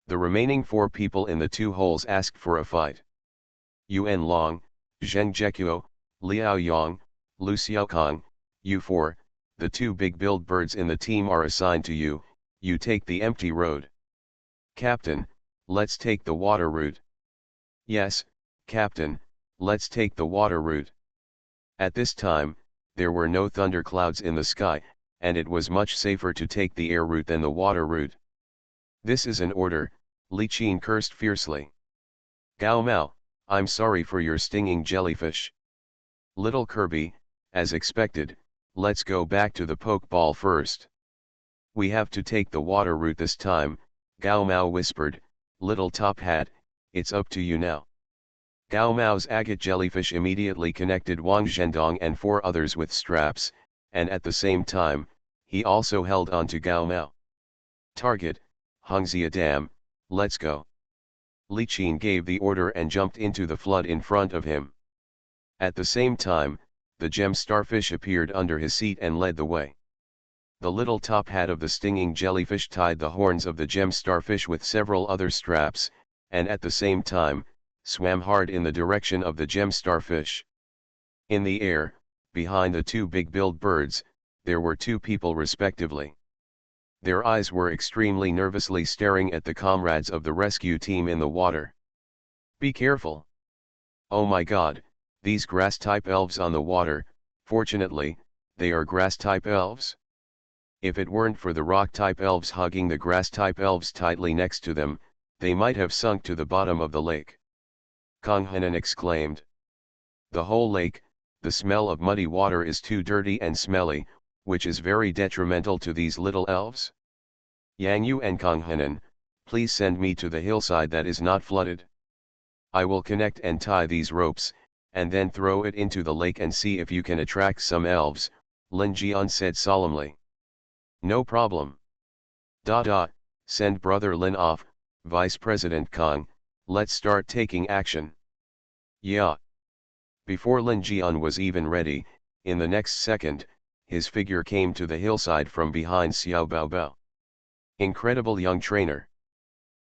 The remaining 4 people in the 2 holes asked for a fight. Yuan Long, Zheng Jekuo, Liao Yang, Lu Xiaokong, you 4, the 2 big-billed birds in the team are assigned to you, you take the empty road. Captain, let's take the water route. Yes, Captain, let's take the water route. At this time, there were no thunderclouds in the sky, and it was much safer to take the air route than the water route. This is an order, Li Qin cursed fiercely. Gao Mao, I'm sorry for your stinging jellyfish. Little Kirby, as expected, let's go back to the Pokeball first. We have to take the water route this time, Gao Mao whispered, Little Top Hat, it's up to you now. Gao Mao's agate jellyfish immediately connected Wang Zhendong and 4 others with straps, and at the same time, he also held on to Gao Mao. Target, Hungzia Dam, let's go. Li Qin gave the order and jumped into the flood in front of him. At the same time, the gem starfish appeared under his seat and led the way. The little top hat of the stinging jellyfish tied the horns of the gem starfish with several other straps, and at the same time, swam hard in the direction of the gem starfish. In the air, behind the 2 big-billed birds, there were 2 people respectively. Their eyes were extremely nervously staring at the comrades of the rescue team in the water. Be careful. Oh my God, These grass-type elves on the water, fortunately, they are grass-type elves. If it weren't for the rock-type elves hugging the grass-type elves tightly next to them, they might have sunk to the bottom of the lake. Kang Hanan exclaimed. The whole lake, the smell of muddy water is too dirty and smelly, which is very detrimental to these little elves. Yang Yu and Kang Hanan, please send me to the hillside that is not flooded. I will connect and tie these ropes, and then throw it into the lake and see if you can attract some elves, Lin Jian said solemnly. No problem. Send Brother Lin off, Vice President Kang, let's start taking action. Yeah. Before Lin Jian was even ready, in the next second, his figure came to the hillside from behind Xiao Baobao. Incredible young trainer.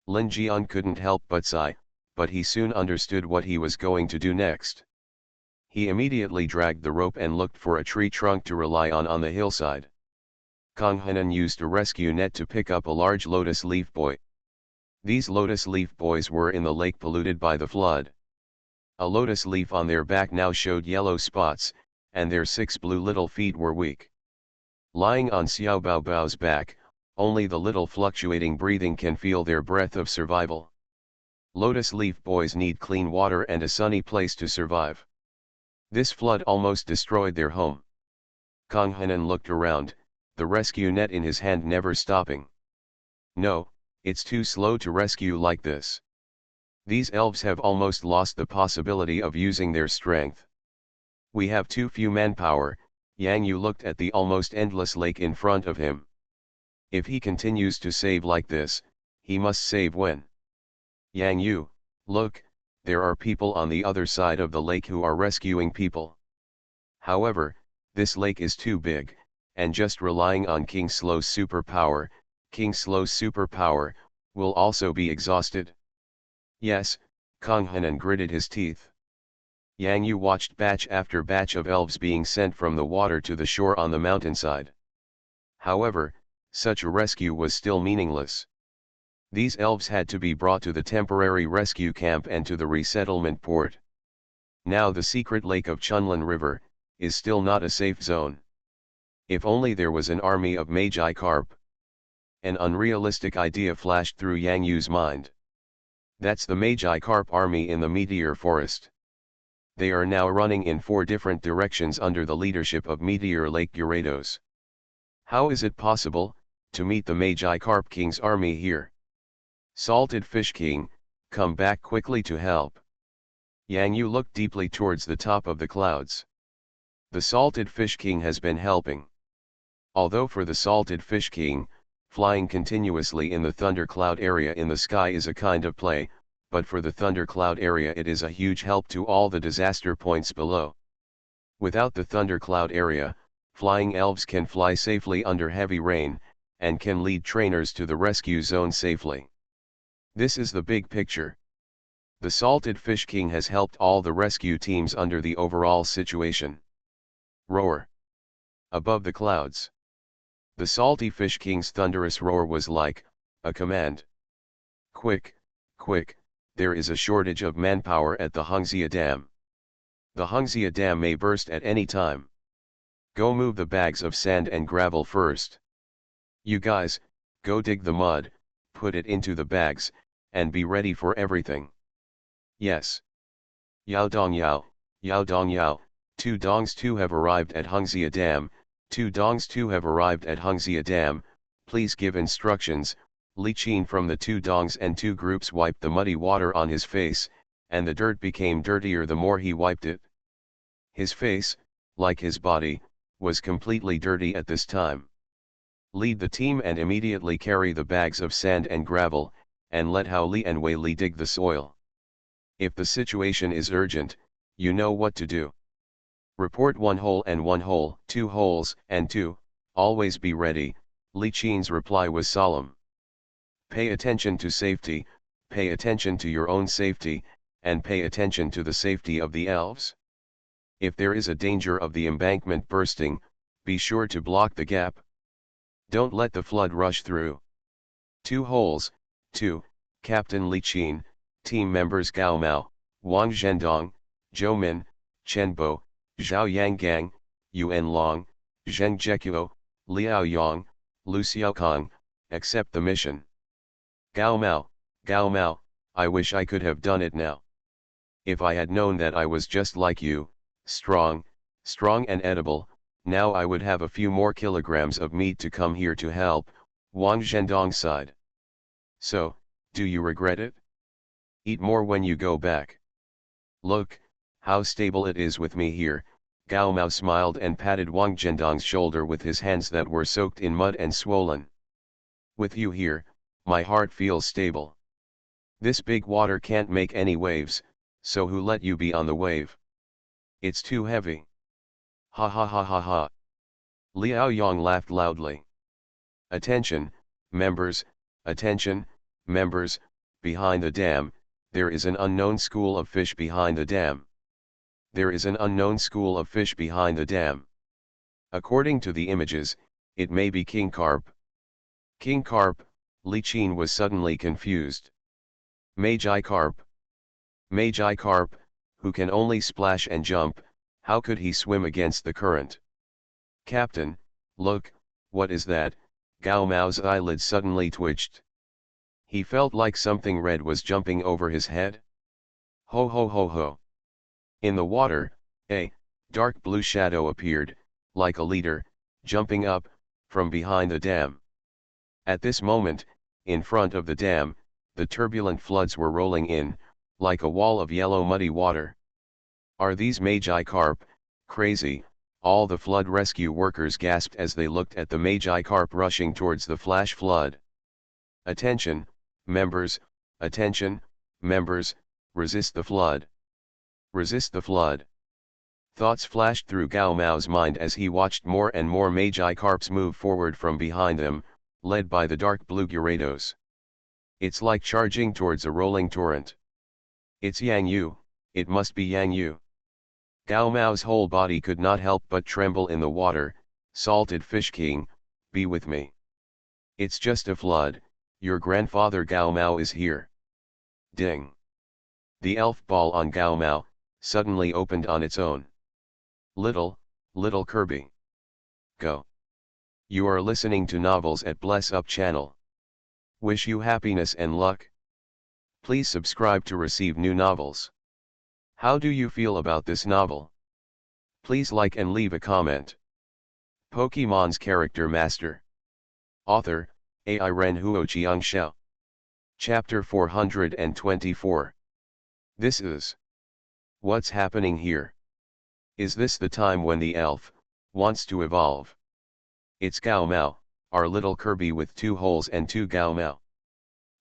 Lin Jian couldn't help but sigh, but he soon understood what he was going to do next. He immediately dragged the rope and looked for a tree trunk to rely on the hillside. Kang Hanan used a rescue net to pick up a large lotus leaf buoy. These lotus leaf buoys were in the lake polluted by the flood. A lotus leaf on their back now showed yellow spots, and their 6 blue little feet were weak. Lying on Xiao Baobao's back, only the little fluctuating breathing can feel their breath of survival. Lotus leaf buoys need clean water and a sunny place to survive. This flood almost destroyed their home. Kang Hanan looked around, the rescue net in his hand never stopping. No, it's too slow to rescue like this. These elves have almost lost the possibility of using their strength. We have too few manpower. Yang Yu looked at the almost endless lake in front of him. If he continues to save like this, he must save when? Yang Yu, look, there are people on the other side of the lake who are rescuing people. However, this lake is too big, and just relying on King Slow's superpower, will also be exhausted. Yes, Kang Hanan gritted his teeth. Yang Yu watched batch after batch of elves being sent from the water to the shore on the mountainside. However, such a rescue was still meaningless. These elves had to be brought to the temporary rescue camp and to the resettlement port. Now the secret lake of Chunlin River is still not a safe zone. If only there was an army of Magi Carp. An unrealistic idea flashed through Yang Yu's mind. That's the Magi Carp army in the Meteor Forest. They are now running in 4 different directions under the leadership of Meteor Lake Gyarados. How is it possible to meet the Magi Carp King's army here? Salted Fish King, come back quickly to help. Yang Yu looked deeply towards the top of the clouds. The Salted Fish King has been helping. Although for the Salted Fish King, flying continuously in the thundercloud area in the sky is a kind of play, but for the thundercloud area it is a huge help to all the disaster points below. Without the thundercloud area, flying elves can fly safely under heavy rain, and can lead trainers to the rescue zone safely. This is the big picture. The Salted Fish King has helped all the rescue teams under the overall situation. Roar. Above the clouds. The Salty Fish King's thunderous roar was like a command. Quick, quick, there is a shortage of manpower at the Hongxia Dam. The Hongxia Dam may burst at any time. Go move the bags of sand and gravel first. You guys, go dig the mud, put it into the bags, and be ready for everything. Yes. Yao Dong Yao, 2 dongs 2 have arrived at Hongxia Dam, 2 dongs 2 have arrived at Hongxia Dam, please give instructions. Li Qin from the 2 dongs and 2 groups wiped the muddy water on his face, and the dirt became dirtier the more he wiped it. His face, like his body, was completely dirty at this time. Lead the team and immediately carry the bags of sand and gravel, and let Hao Li and Wei Li dig the soil. If the situation is urgent, you know what to do. Report 1 hole and 1 hole, 2 holes and 2, always be ready. Li Qin's reply was solemn. Pay attention to safety, pay attention to your own safety, and pay attention to the safety of the elves. If there is a danger of the embankment bursting, be sure to block the gap. Don't let the flood rush through. 2 holes, 2, Captain Li Qin, team members Gao Mao, Wang Zhendong, Zhou Min, Chen Bo, Zhao Yanggang, Yuan Long, Zheng Jekuo, Liao Yang, Lu Xiaokong, accept the mission. Gao Mao, I wish I could have done it now. If I had known that I was just like you, strong and edible, now I would have a few more kilograms of meat to come here to help, Wang Zhendong sighed. So, do you regret it? Eat more when you go back. Look, how stable it is with me here, Gao Mao smiled and patted Wang Zhendong's shoulder with his hands that were soaked in mud and swollen. With you here, my heart feels stable. This big water can't make any waves, so who let you be on the wave? It's too heavy. Ha ha ha ha ha. Liao Yang laughed loudly. Attention, members, attention, members, behind the dam, there is an unknown school of fish behind the dam. There is an unknown school of fish behind the dam. According to the images, it may be King Carp. King Carp, Li Qin was suddenly confused. Magi Carp. Magi Carp, who can only splash and jump, how could he swim against the current? Captain, look, what is that? Gao Mao's eyelids suddenly twitched. He felt like something red was jumping over his head. Ho ho ho ho. In the water, a dark blue shadow appeared, like a leader, jumping up, from behind the dam. At this moment, in front of the dam, the turbulent floods were rolling in, like a wall of yellow muddy water. Are these Magi Carp, crazy? All the flood rescue workers gasped as they looked at the Magi Carp rushing towards the flash flood. Attention, members, resist the flood. Resist the flood. Thoughts flashed through Gao Mao's mind as he watched more and more Magi Carps move forward from behind them, led by the dark blue Gyarados. It's like charging towards a rolling torrent. It's Yang Yu, it must be Yang Yu. Gao Mao's whole body could not help but tremble in the water. Salted Fish King, be with me. It's just a flood, your grandfather Gao Mao is here. Ding. The elf ball on Gao Mao suddenly opened on its own. Little Kirby. Go. You are listening to novels at Bless Up channel. Wish you happiness and luck. Please subscribe to receive new novels. How do you feel about this novel? Please like and leave a comment. Pokemon's Character Master. Author, Ai Ren Huo Xiangxiao. Chapter 424. This is. What's happening here? Is this the time when the elf wants to evolve? It's Gao Mao, our little Kirby with 2 holes and 2 Gao Mao.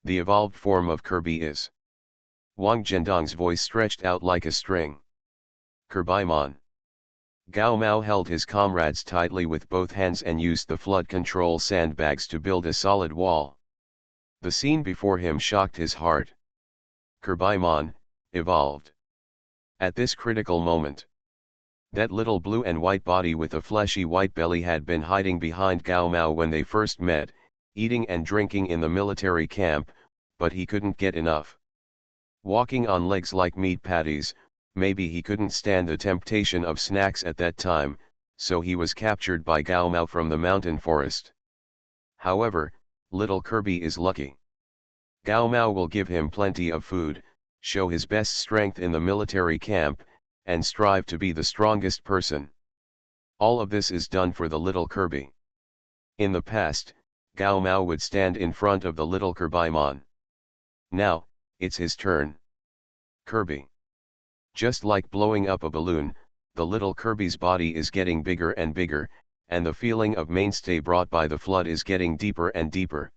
The evolved form of Kirby is. Wang Zhendong's voice stretched out like a string. Kirbymon. Gao Mao held his comrades tightly with both hands and used the flood control sandbags to build a solid wall. The scene before him shocked his heart. Kirbymon, evolved. At this critical moment, that little blue and white body with a fleshy white belly had been hiding behind Gao Mao when they first met, eating and drinking in the military camp, but he couldn't get enough. Walking on legs like meat patties, maybe he couldn't stand the temptation of snacks at that time, so he was captured by Gao Mao from the mountain forest. However, little Kirby is lucky. Gao Mao will give him plenty of food, show his best strength in the military camp, and strive to be the strongest person. All of this is done for the little Kirby. In the past, Gao Mao would stand in front of the little Kirbymon. Now, it's his turn. Kirby. Just like blowing up a balloon, the little Kirby's body is getting bigger and bigger, and the feeling of mainstay brought by the flood is getting deeper and deeper.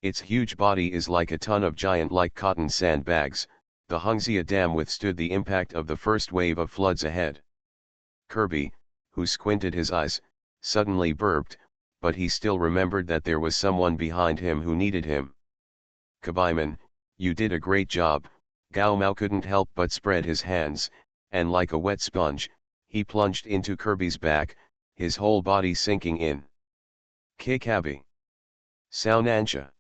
Its huge body is like a ton of giant-like cotton sandbags. The Hongxia Dam withstood the impact of the first wave of floods ahead. Kirby, who squinted his eyes, suddenly burped, but he still remembered that there was someone behind him who needed him. Kirbymon, you did a great job. Gao Mao couldn't help but spread his hands, and like a wet sponge, he plunged into Kirby's back, his whole body sinking in. Kikabi. Saunansha.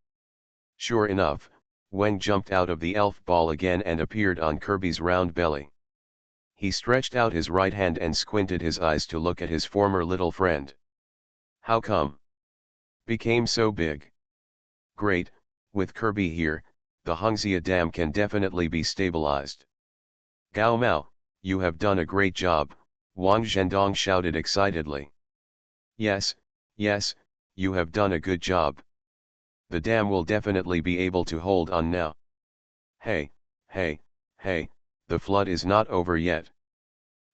Sure enough, Wang jumped out of the elf ball again and appeared on Kirby's round belly. He stretched out his right hand and squinted his eyes to look at his former little friend. How come? Became so big. Great, with Kirby here, the Hongxia Dam can definitely be stabilized. Gao Mao, you have done a great job, Wang Zhendong shouted excitedly. Yes, yes, you have done a good job. The dam will definitely be able to hold on now. Hey, hey, hey, the flood is not over yet.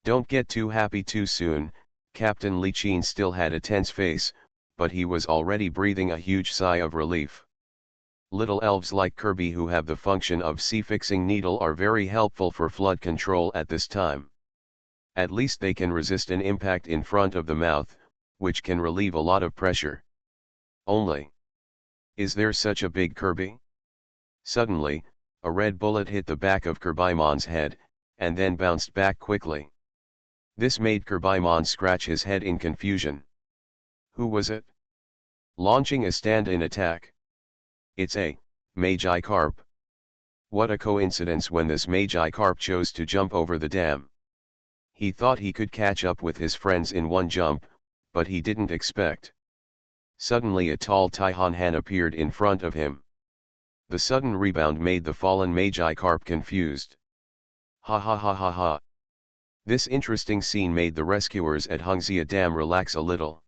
Don't get too happy too soon. Captain Li Qin still had a tense face, but he was already breathing a huge sigh of relief. Little elves like Kirby who have the function of sea-fixing needle are very helpful for flood control at this time. At least they can resist an impact in front of the mouth, which can relieve a lot of pressure. Only. Is there such a big Kirby? Suddenly, a red bullet hit the back of Kirbaimon's head, and then bounced back quickly. This made Kirbaimon scratch his head in confusion. Who was it? Launching a stand-in attack. It's a Magi-Carp. What a coincidence when this Magi-Carp chose to jump over the dam. He thought he could catch up with his friends in one jump, but he didn't expect. Suddenly a tall Taihan Han appeared in front of him. The sudden rebound made the fallen Magi-Carp confused. Ha ha ha ha ha. This interesting scene made the rescuers at Hongxia Dam relax a little.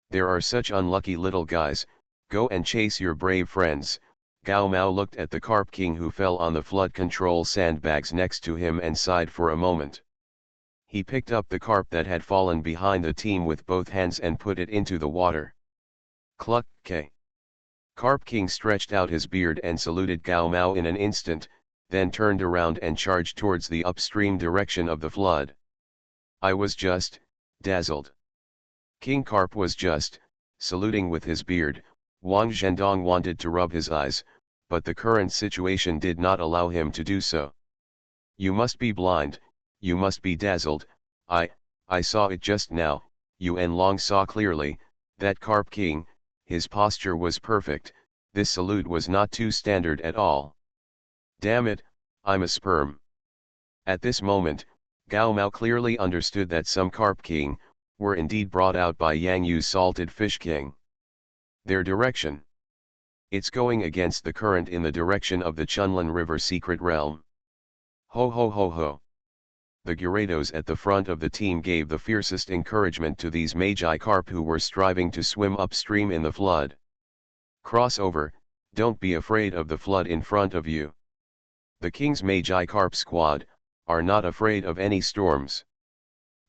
There are such unlucky little guys, go and chase your brave friends. Gao Mao looked at the Carp King who fell on the flood control sandbags next to him and sighed for a moment. He picked up the carp that had fallen behind the team with both hands and put it into the water. Cluck, K. Carp King stretched out his beard and saluted Gao Mao in an instant, then turned around and charged towards the upstream direction of the flood. I was just dazzled. King Carp was just saluting with his beard. Wang Zhendong wanted to rub his eyes, but the current situation did not allow him to do so. You must be blind, you must be dazzled. I saw it just now. Yuan Long saw clearly, that Carp King, his posture was perfect, this salute was not too standard at all. Damn it, I'm a sperm. At this moment, Gao Mao clearly understood that some Carp King were indeed brought out by Yang Yu's Salted Fish King. Their direction. It's going against the current in the direction of the Chunlin River Secret Realm. Ho ho ho ho. The Gyarados at the front of the team gave the fiercest encouragement to these Magi-Carp who were striving to swim upstream in the flood. Cross over, don't be afraid of the flood in front of you. The King's Magi-Carp squad are not afraid of any storms.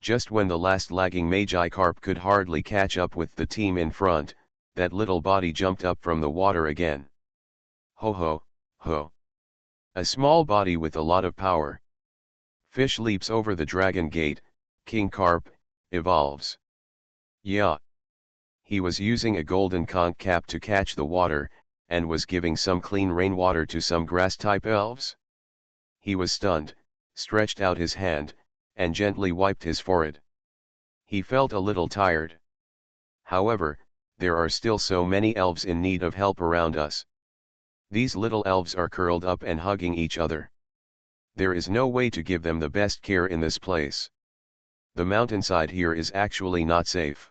Just when the last lagging Magi-Carp could hardly catch up with the team in front, that little body jumped up from the water again. Ho ho, ho. A small body with a lot of power. Fish leaps over the dragon gate, King Carp evolves. Yeah. He was using a golden conch cap to catch the water, and was giving some clean rainwater to some grass-type elves. He was stunned, stretched out his hand, and gently wiped his forehead. He felt a little tired. However, there are still so many elves in need of help around us. These little elves are curled up and hugging each other. There is no way to give them the best care in this place. The mountainside here is actually not safe.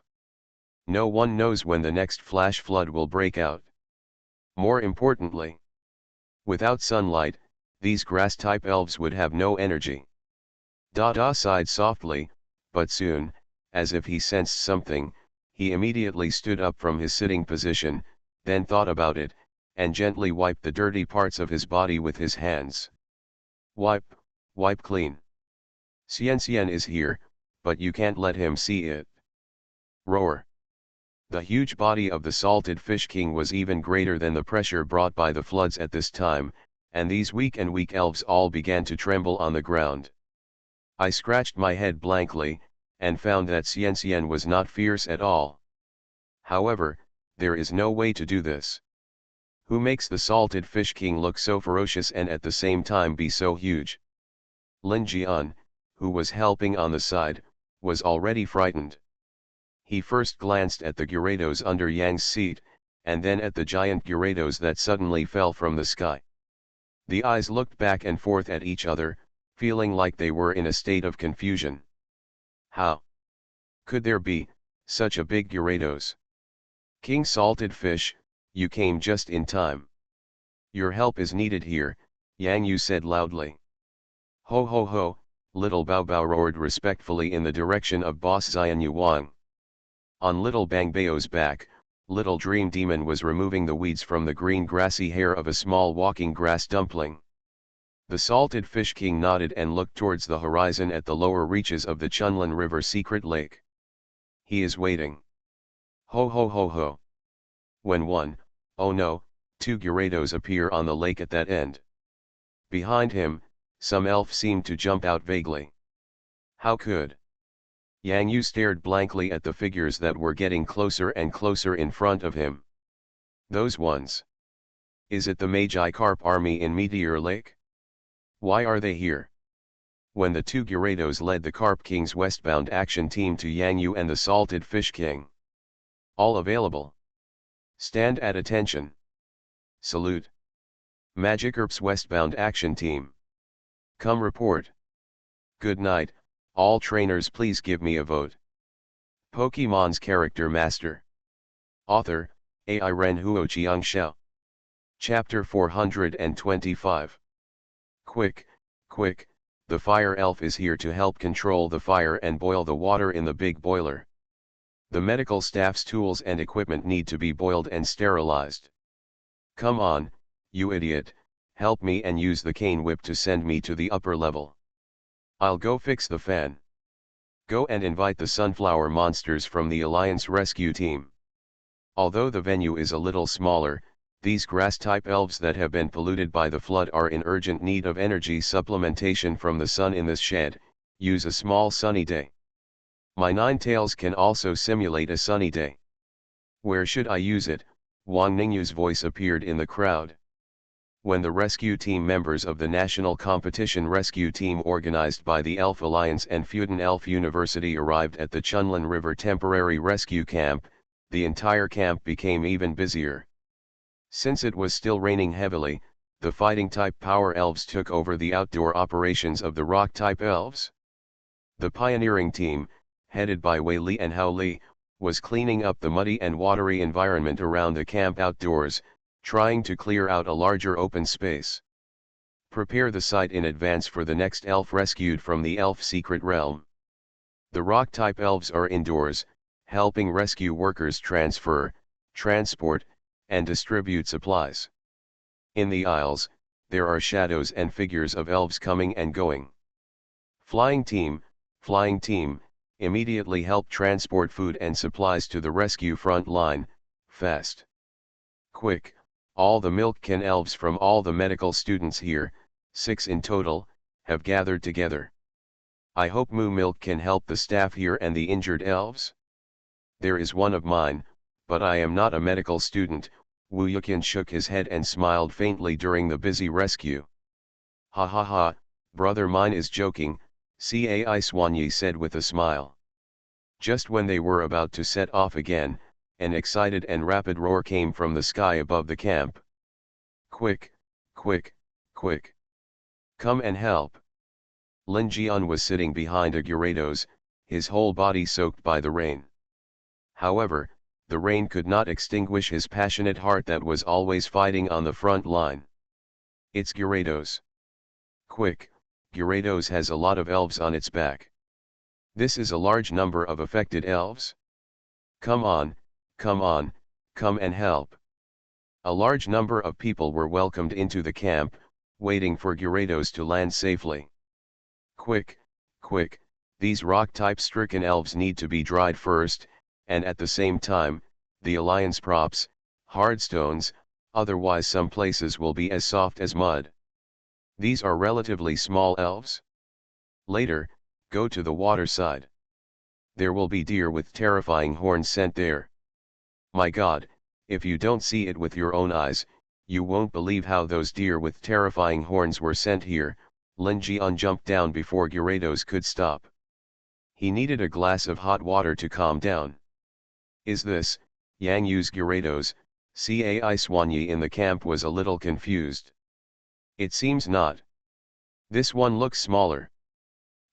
No one knows when the next flash flood will break out. More importantly, without sunlight, these grass-type elves would have no energy. Dada sighed softly, but soon, as if he sensed something, he immediately stood up from his sitting position, then thought about it, and gently wiped the dirty parts of his body with his hands. Wipe, wipe clean. Xian is here, but you can't let him see it. Roar. The huge body of the Salted Fish King was even greater than the pressure brought by the floods at this time, and these weak elves all began to tremble on the ground. I scratched my head blankly, and found that Xian was not fierce at all. However, there is no way to do this. Who makes the Salted Fish King look so ferocious and at the same time be so huge? Lin Jian, who was helping on the side, was already frightened. He first glanced at the Gyarados under Yang's seat, and then at the giant Gyarados that suddenly fell from the sky. The eyes looked back and forth at each other, feeling like they were in a state of confusion. How could there be such a big Gyarados? King Salted Fish, you came just in time. Your help is needed here, Yang Yu said loudly. Ho ho ho, Little Bao Bao roared respectfully in the direction of Boss Xian Yu Wang. On Little Bang Bao's back, Little Dream Demon was removing the weeds from the green grassy hair of a small walking grass dumpling. The Salted Fish King nodded and looked towards the horizon at the lower reaches of the Chunlin River secret lake. He is waiting. Ho ho ho ho. When one, oh no, two Gyarados appear on the lake at that end. Behind him, some elf seemed to jump out vaguely. How could? Yang Yu stared blankly at the figures that were getting closer and closer in front of him. Those ones. Is it the Magikarp army in Meteor Lake? Why are they here? When the two Gyarados led the Carp King's westbound action team to Yang Yu and the Salted Fish King. All available. Stand at attention. Salute. Magikarp's westbound action team. Come report. Good night, all trainers, please give me a vote. Pokemon's Character Master. Author, AI Renhuo Qiangxiao. Chapter 425. Quick, quick, the fire elf is here to help control the fire and boil the water in the big boiler. The medical staff's tools and equipment need to be boiled and sterilized. Come on, you idiot, help me and use the cane whip to send me to the upper level. I'll go fix the fan. Go and invite the sunflower monsters from the Alliance rescue team. Although the venue is a little smaller, these grass-type elves that have been polluted by the flood are in urgent need of energy supplementation from the sun in this shed. Use a small sunny day. My Ninetales can also simulate a sunny day. Where should I use it? Wang Ningyu's voice appeared in the crowd. When the rescue team members of the National Competition Rescue Team organized by the Elf Alliance and Fudan Elf University arrived at the Chunlin River Temporary Rescue Camp, the entire camp became even busier. Since it was still raining heavily, the fighting-type power elves took over the outdoor operations of the rock-type elves. The pioneering team, headed by Wei Li and Hao Li, was cleaning up the muddy and watery environment around the camp outdoors, trying to clear out a larger open space. Prepare the site in advance for the next elf rescued from the elf secret realm. The rock-type elves are indoors, helping rescue workers transfer, transport, and distribute supplies. In the aisles, there are shadows and figures of elves coming and going. Flying team, immediately help transport food and supplies to the rescue front line, fast. Quick, all the milk can elves from all the medical students here, 6 in total, have gathered together. I hope Moo Milk can help the staff here and the injured elves. There is one of mine, but I am not a medical student. Wu Yukin shook his head and smiled faintly during the busy rescue. Ha ha ha, brother mine is joking, Cai Swanyi said with a smile. Just when they were about to set off again, an excited and rapid roar came from the sky above the camp. Quick, quick, quick. Come and help. Lin Jian was sitting behind a Gyarados, his whole body soaked by the rain. However, the rain could not extinguish his passionate heart that was always fighting on the front line. It's Gyarados. Quick, Gyarados has a lot of elves on its back. This is a large number of affected elves. Come on, come and help. A large number of people were welcomed into the camp, waiting for Gyarados to land safely. Quick, quick, these rock-type stricken elves need to be dried first, and at the same time, the Alliance props, hard stones, otherwise some places will be as soft as mud. These are relatively small elves. Later, go to the water side. There will be deer with terrifying horns sent there. My God, if you don't see it with your own eyes, you won't believe how those deer with terrifying horns were sent here. Lin Jian jumped down before Gyarados could stop. He needed a glass of hot water to calm down. Is this Yang Yu's Gyarados? Cai Swanyi in the camp was a little confused. It seems not. This one looks smaller.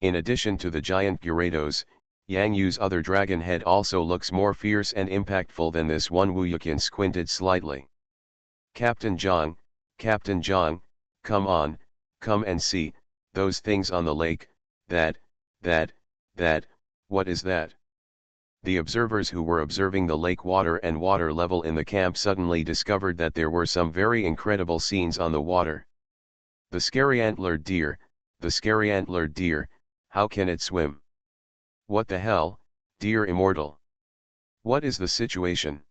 In addition to the giant Gyarados, Yang Yu's other dragon head also looks more fierce and impactful than this one. Wu Yuqian squinted slightly. Captain Zhang, come on, come and see, those things on the lake, that, what is that? The observers who were observing the lake water and water level in the camp suddenly discovered that there were some very incredible scenes on the water. The scary antlered deer, how can it swim? What the hell, deer immortal? What is the situation?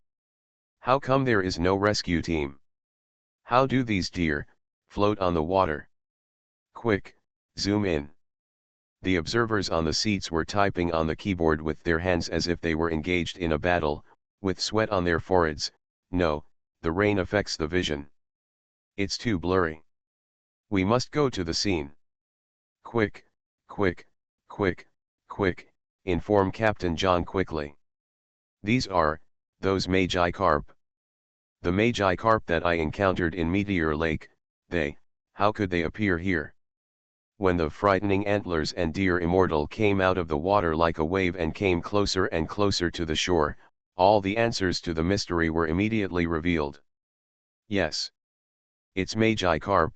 How come there is no rescue team? How do these deer float on the water? Quick, zoom in. The observers on the seats were typing on the keyboard with their hands as if they were engaged in a battle, with sweat on their foreheads. No, the rain affects the vision. It's too blurry. We must go to the scene. Quick, inform Captain John quickly. These are, those Magikarp. The Magikarp that I encountered in Meteor Lake, how could they appear here? When the frightening antlers and deer immortal came out of the water like a wave and came closer and closer to the shore, all the answers to the mystery were immediately revealed. Yes. It's Magikarp.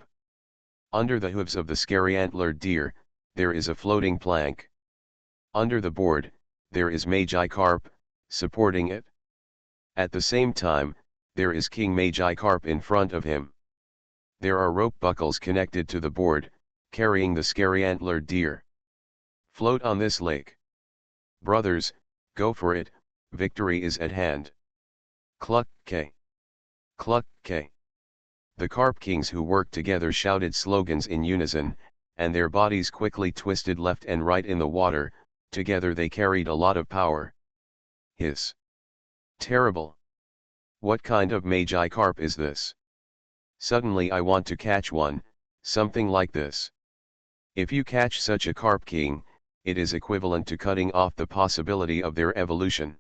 Under the hooves of the scary antlered deer, there is a floating plank. Under the board, there is Magikarp, supporting it. At the same time, there is King Magikarp in front of him. There are rope buckles connected to the board, carrying the scary antlered deer. Float on this lake. Brothers, go for it, victory is at hand. Cluck K. Cluck K. The Carp Kings who worked together shouted slogans in unison, and their bodies quickly twisted left and right in the water. Together they carried a lot of power. Hiss. Terrible. What kind of Magikarp is this? Suddenly I want to catch one, something like this. If you catch such a Carp King, it is equivalent to cutting off the possibility of their evolution.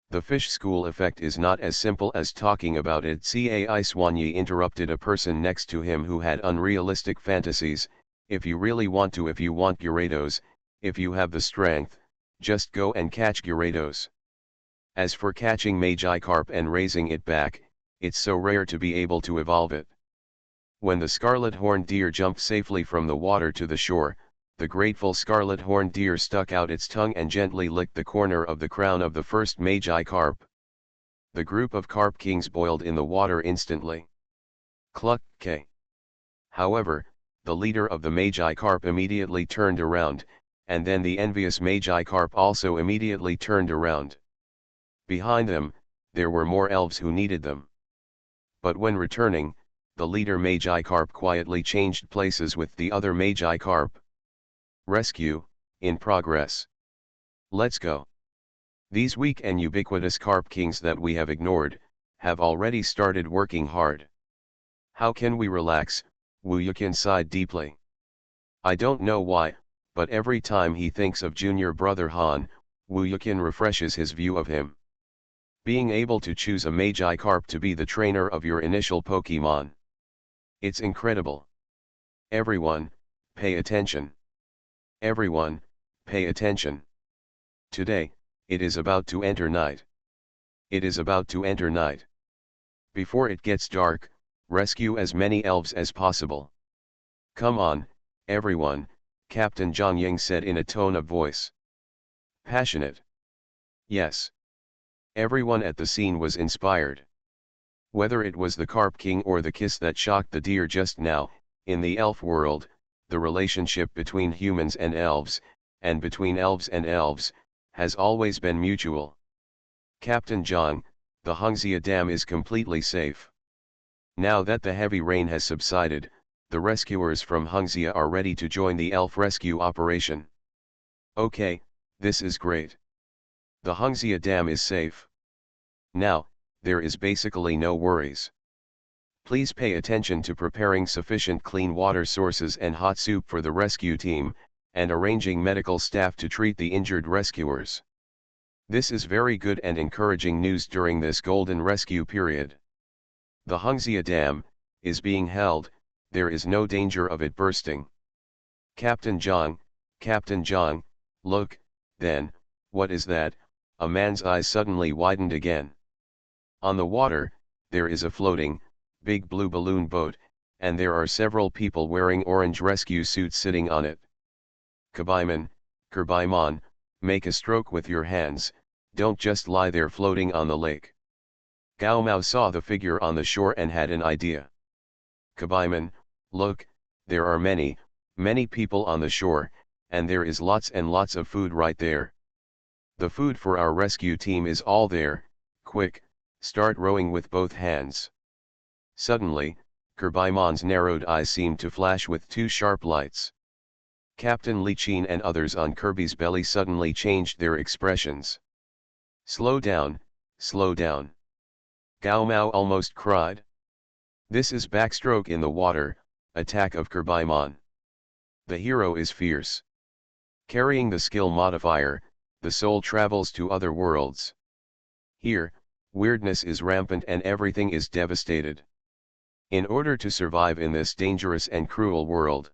The fish school effect is not as simple as talking about it. Cai Swanyi interrupted a person next to him who had unrealistic fantasies. If you really want to, if you want Gyarados, if you have the strength, just go and catch Gyarados. As for catching Magikarp and raising it back, it's so rare to be able to evolve it. When the scarlet horned deer jumped safely from the water to the shore, the grateful scarlet horned deer stuck out its tongue and gently licked the corner of the crown of the first Magikarp. The group of Carp Kings boiled in the water instantly. Cluck K. However, the leader of the Magikarp immediately turned around, and then the envious Magikarp also immediately turned around. Behind them, there were more elves who needed them. But when returning, the leader Magikarp quietly changed places with the other Magikarp. Rescue, in progress. Let's go. These weak and ubiquitous Carp Kings that we have ignored, have already started working hard. How can we relax? Wu Yuqian sighed deeply. I don't know why, but every time he thinks of junior brother Han, Wu Yuqian refreshes his view of him. Being able to choose a Magikarp to be the trainer of your initial Pokemon. It's incredible. Everyone, pay attention. Everyone, pay attention. Today, it is about to enter night. It is about to enter night. Before it gets dark, rescue as many elves as possible. Come on, everyone, Captain Zhang Ying said in a tone of voice. Passionate. Yes. Everyone at the scene was inspired. Whether it was the Carp King or the kiss that shocked the deer just now, in the elf world, the relationship between humans and elves, and between elves and elves, has always been mutual. Captain Zhang, the Hongxia Dam is completely safe. Now that the heavy rain has subsided, the rescuers from Hongxia are ready to join the elf rescue operation. Okay, this is great. The Hongxia Dam is safe. Now, there is basically no worries. Please pay attention to preparing sufficient clean water sources and hot soup for the rescue team, and arranging medical staff to treat the injured rescuers. This is very good and encouraging news during this golden rescue period. The Hongxia Dam is being held, there is no danger of it bursting. Captain Zhang, look, then, what is that? A man's eyes suddenly widened again. On the water, there is a floating, big blue balloon boat, and there are several people wearing orange rescue suits sitting on it. Kurbaiman, make a stroke with your hands, don't just lie there floating on the lake. Gao Mao saw the figure on the shore and had an idea. Kurbaiman, look, there are many people on the shore, and there is lots and lots of food right there. The food for our rescue team is all there, quick, start rowing with both hands. Suddenly, Kurbaiman's narrowed eyes seemed to flash with two sharp lights. Captain Li Qin and others on Kirby's belly suddenly changed their expressions. Slow down, slow down. Gao Mao almost cried. This is backstroke in the water, attack of Kurbaiman. The hero is fierce. Carrying the skill modifier, the soul travels to other worlds. Here, weirdness is rampant and everything is devastated. In order to survive in this dangerous and cruel world,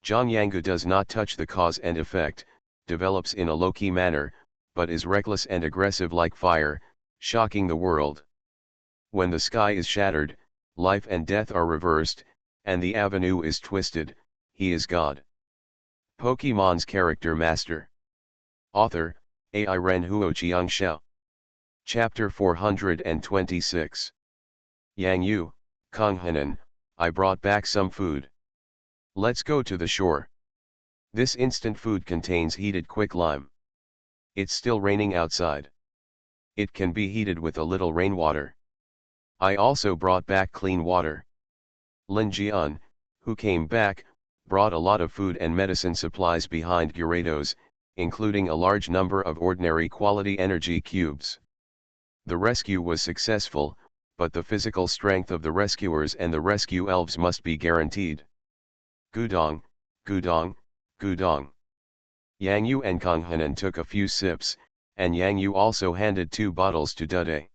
Zhang Yanggu does not touch the cause and effect, develops in a low-key manner, but is reckless and aggressive like fire, shocking the world. When the sky is shattered, life and death are reversed, and the avenue is twisted, he is God. Pokemon's Character Master. Author, AI Renhuo Qiangxiao. Chapter 426. Yang Yu, Konghanan, I brought back some food. Let's go to the shore. This instant food contains heated quicklime. It's still raining outside. It can be heated with a little rainwater. I also brought back clean water. Lin Jian, who came back, brought a lot of food and medicine supplies behind Gyarados, including a large number of ordinary quality energy cubes. The rescue was successful, but the physical strength of the rescuers and the rescue elves must be guaranteed. Gudong, Gudong, Gudong. Yang Yu and Konghanan took a few sips, and Yang Yu also handed 2 bottles to Dude.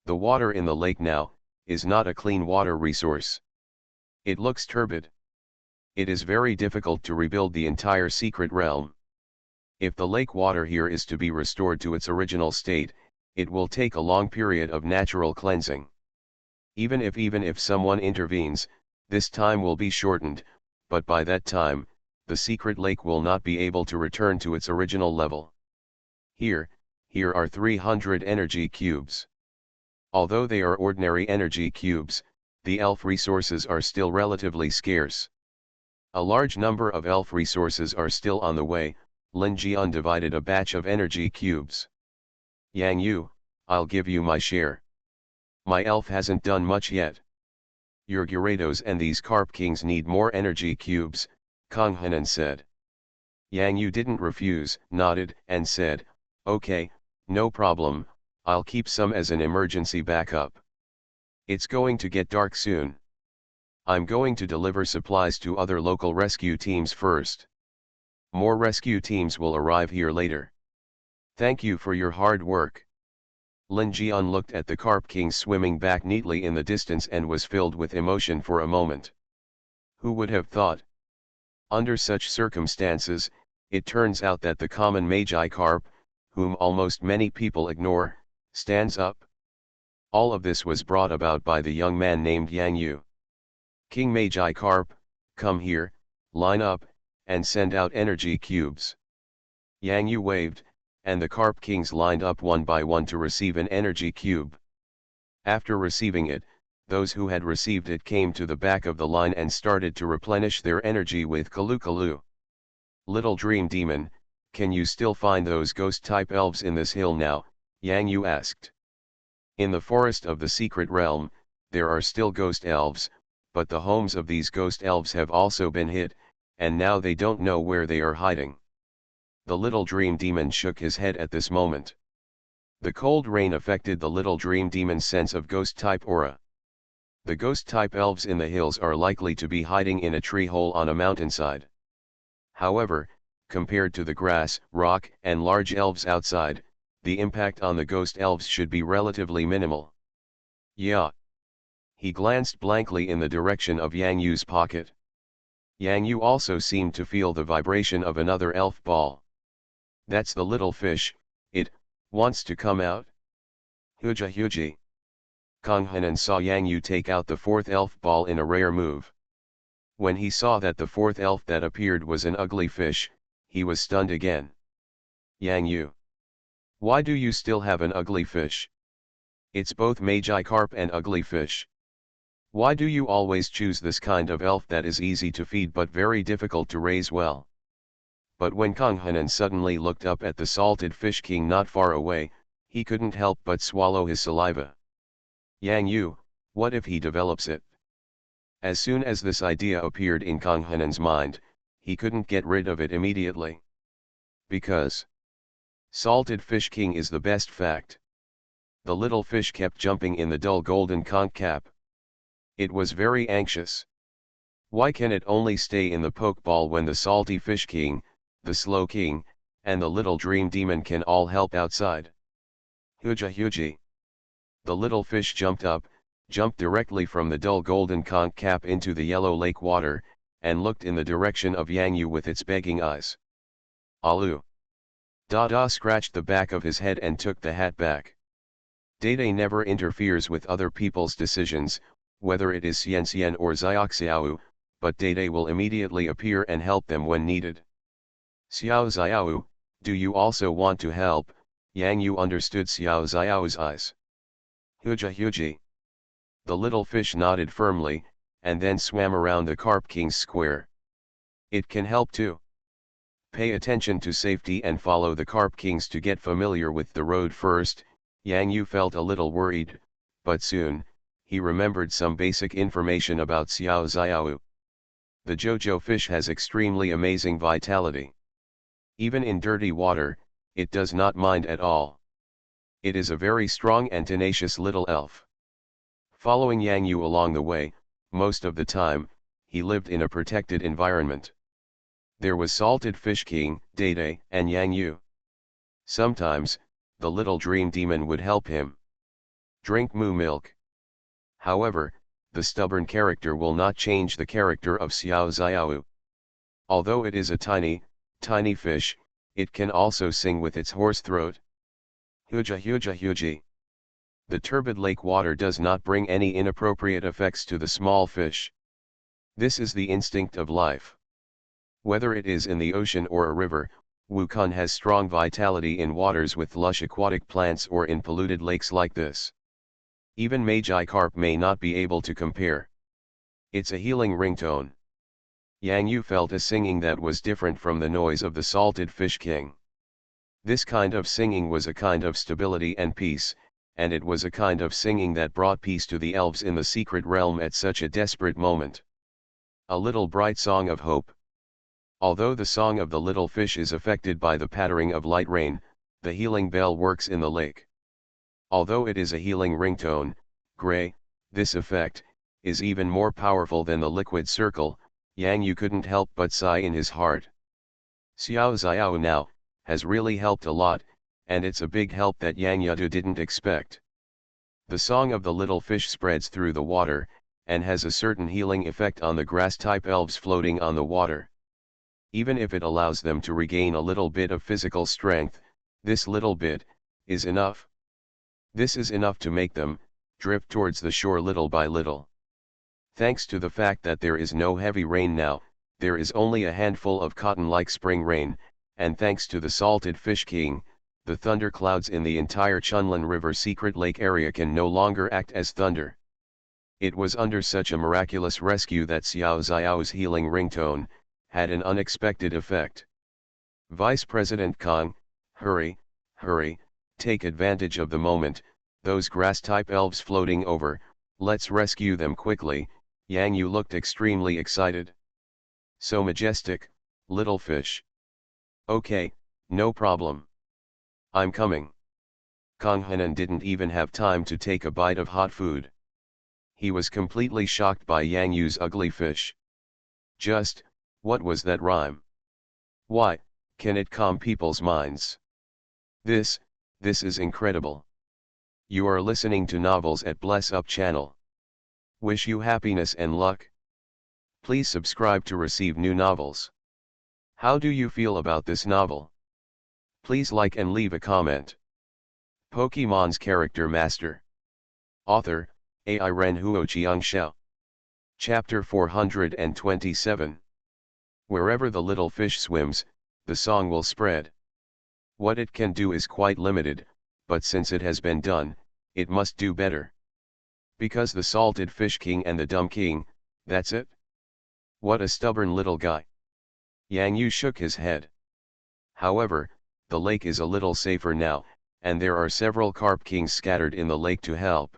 The water in the lake now is not a clean water resource. It looks turbid. It is very difficult to rebuild the entire secret realm. If the lake water here is to be restored to its original state, it will take a long period of natural cleansing. Even if someone intervenes, this time will be shortened, but by that time, the secret lake will not be able to return to its original level. Here are 300 energy cubes. Although they are ordinary energy cubes, the elf resources are still relatively scarce. A large number of elf resources are still on the way. Lin Jian divided a batch of energy cubes. Yang Yu, I'll give you my share. My elf hasn't done much yet. Your Gyarados and these Carp Kings need more energy cubes, Konghanan said. Yang Yu didn't refuse, nodded, and said, okay, no problem, I'll keep some as an emergency backup. It's going to get dark soon. I'm going to deliver supplies to other local rescue teams first. More rescue teams will arrive here later. Thank you for your hard work. Lin Jian looked at the Carp Kings swimming back neatly in the distance and was filled with emotion for a moment. Who would have thought? Under such circumstances, it turns out that the common Magi Carp, whom almost many people ignore, stands up. All of this was brought about by the young man named Yang Yu. King Magi Carp, come here, line up, and send out energy cubes. Yang Yu waved, and the Carp Kings lined up one by one to receive an energy cube. After receiving it, those who had received it came to the back of the line and started to replenish their energy with Kalu. Little Dream Demon, can you still find those ghost-type elves in this hill now? Yang Yu asked. In the forest of the secret realm, there are still ghost elves, but the homes of these ghost elves have also been hit, and now they don't know where they are hiding. The Little Dream Demon shook his head at this moment. The cold rain affected the Little Dream Demon's sense of ghost-type aura. The ghost-type elves in the hills are likely to be hiding in a tree hole on a mountainside. However, compared to the grass, rock, and large elves outside, the impact on the ghost elves should be relatively minimal. Yeah. He glanced blankly in the direction of Yang Yu's pocket. Yang Yu also seemed to feel the vibration of another elf ball. That's the little fish, it wants to come out. Huja huji. Kang Hanan saw Yang Yu take out the fourth elf ball in a rare move. When he saw that the fourth elf that appeared was an ugly fish, he was stunned again. Yang Yu. Why do you still have an ugly fish? It's both Magikarp and ugly fish. Why do you always choose this kind of elf that is easy to feed but very difficult to raise well? But when Kang Hanan suddenly looked up at the salted fish king not far away, he couldn't help but swallow his saliva. Yang Yu, what if he develops it? As soon as this idea appeared in Kang Hanan's mind, he couldn't get rid of it immediately. Because salted fish king is the best fact. The little fish kept jumping in the dull golden conch cap. It was very anxious. Why can it only stay in the pokeball when the salty fish king, the slow king, and the little dream demon can all help outside? Huja huji. The little fish jumped directly from the dull golden conch cap into the yellow lake water, and looked in the direction of Yang Yu with its begging eyes. Alu. Dada scratched the back of his head and took the hat back. Dede never interferes with other people's decisions, whether it is Xian Xian or Xiaoxiao, but Dede will immediately appear and help them when needed. Xiao Xiao, do you also want to help? Yang Yu understood Xiao Xiao's eyes. Huja huji. The little fish nodded firmly, and then swam around the Carp King's square. It can help too. Pay attention to safety and follow the Carp Kings to get familiar with the road first. Yang Yu felt a little worried, but soon, he remembered some basic information about Xiao Xiao. The Jojo fish has extremely amazing vitality. Even in dirty water, it does not mind at all. It is a very strong and tenacious little elf. Following Yang Yu along the way, most of the time, he lived in a protected environment. There was Salted Fish King, Dede, and Yang Yu. Sometimes, the little dream demon would help him. Drink moo milk. However, the stubborn character will not change the character of Xiao Xiao. Although it is a tiny fish, it can also sing with its hoarse throat. Huja huja huji. The turbid lake water does not bring any inappropriate effects to the small fish. This is the instinct of life. Whether it is in the ocean or a river, Wukong has strong vitality in waters with lush aquatic plants or in polluted lakes like this. Even Magikarp may not be able to compare. It's a healing ringtone. Yang Yu felt a singing that was different from the noise of the Salted Fish King. This kind of singing was a kind of stability and peace, and it was a kind of singing that brought peace to the elves in the secret realm at such a desperate moment. A little bright song of hope. Although the song of the little fish is affected by the pattering of light rain, the healing bell works in the lake. Although it is a healing ringtone, gray, this effect is even more powerful than the liquid circle. Yang Yu couldn't help but sigh in his heart. Xiao Xiao now has really helped a lot, and it's a big help that Yang Yu didn't expect. The song of the little fish spreads through the water, and has a certain healing effect on the grass-type elves floating on the water. Even if it allows them to regain a little bit of physical strength, this little bit is enough. This is enough to make them drift towards the shore little by little. Thanks to the fact that there is no heavy rain now, there is only a handful of cotton-like spring rain, and thanks to the Salted Fish King, the thunder clouds in the entire Chunlin River secret lake area can no longer act as thunder. It was under such a miraculous rescue that Xiao Xiao's healing ringtone had an unexpected effect. Vice President Kang, hurry, hurry, take advantage of the moment, those grass-type elves floating over, let's rescue them quickly. Yang Yu looked extremely excited. So majestic, little fish. Okay, no problem. I'm coming. Kang Hanan didn't even have time to take a bite of hot food. He was completely shocked by Yang Yu's ugly fish. What was that rhyme? Why, can it calm people's minds? This is incredible. You are listening to Novels at Bless Up channel. Wish you happiness and luck. Please subscribe to receive new novels. How do you feel about this novel? Please like and leave a comment. Pokemon's Character Master. Author, Ai Ren Huoqiang Xiao. Chapter 427. Wherever the little fish swims, the song will spread. What it can do is quite limited, but since it has been done, it must do better. Because the salted fish king and the dumb king, that's it? What a stubborn little guy. Yang Yu shook his head. However, the lake is a little safer now, and there are several carp kings scattered in the lake to help.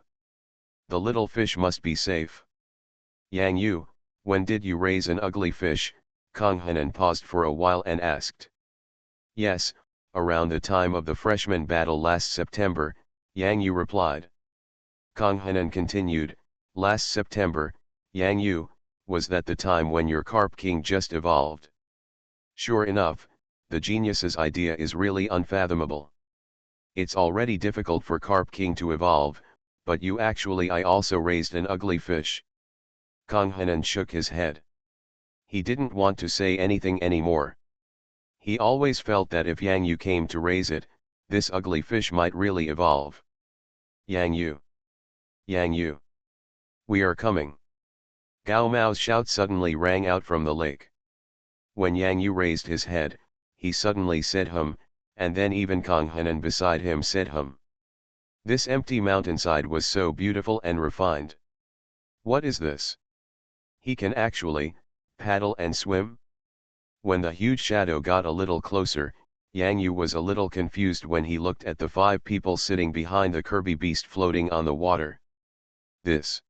The little fish must be safe. Yang Yu, when did you raise an ugly fish? Kang Henan paused for a while and asked. Yes, around the time of the freshman battle last September, Yang Yu replied. Kang Henan continued, last September, Yang Yu, was that the time when your carp king just evolved? Sure enough, the genius's idea is really unfathomable. It's already difficult for carp king to evolve, but I also raised an ugly fish. Kang Henan shook his head. He didn't want to say anything anymore. He always felt that if Yang Yu came to raise it, this ugly fish might really evolve. Yang Yu. Yang Yu. We are coming. Gao Mao's shout suddenly rang out from the lake. When Yang Yu raised his head, he suddenly said hum, and then even Kang Henan beside him said hum. This empty mountainside was so beautiful and refined. What is this? He can actually paddle and swim? When the huge shadow got a little closer, Yang Yu was a little confused when he looked at the 5 people sitting behind the Kirby beast floating on the water. This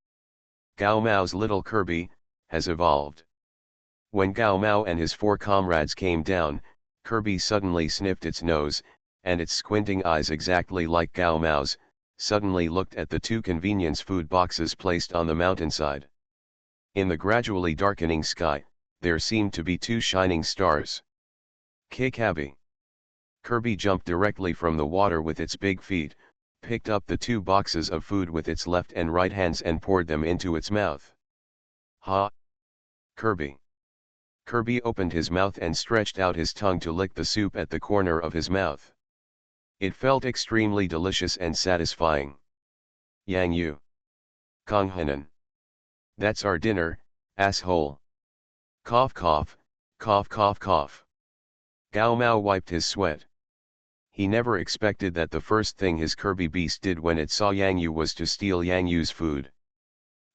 Gao Mao's little Kirby has evolved. When Gao Mao and his 4 comrades came down, Kirby suddenly sniffed its nose, and its squinting eyes exactly like Gao Mao's, suddenly looked at the 2 convenience food boxes placed on the mountainside. In the gradually darkening sky, there seemed to be 2 shining stars. Kakabi. Kirby jumped directly from the water with its big feet, picked up the 2 boxes of food with its left and right hands and poured them into its mouth. Ha! Kirby. Kirby opened his mouth and stretched out his tongue to lick the soup at the corner of his mouth. It felt extremely delicious and satisfying. Yang Yu. Kang Henan. That's our dinner, asshole. Cough cough, cough cough cough. Gao Mao wiped his sweat. He never expected that the first thing his Kirby beast did when it saw Yang Yu was to steal Yang Yu's food.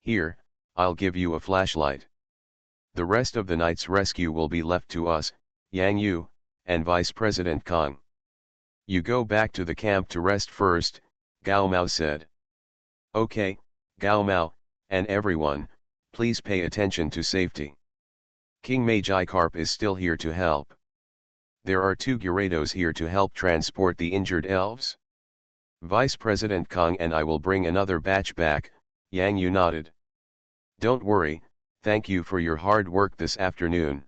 Here, I'll give you a flashlight. The rest of the night's rescue will be left to us, Yang Yu, and Vice President Kang. You go back to the camp to rest first, Gao Mao said. Okay, Gao Mao, and everyone, please pay attention to safety. King Magikarp is still here to help. There are 2 Gyarados here to help transport the injured elves. Vice President Kang and I will bring another batch back, Yang Yu nodded. Don't worry, thank you for your hard work this afternoon.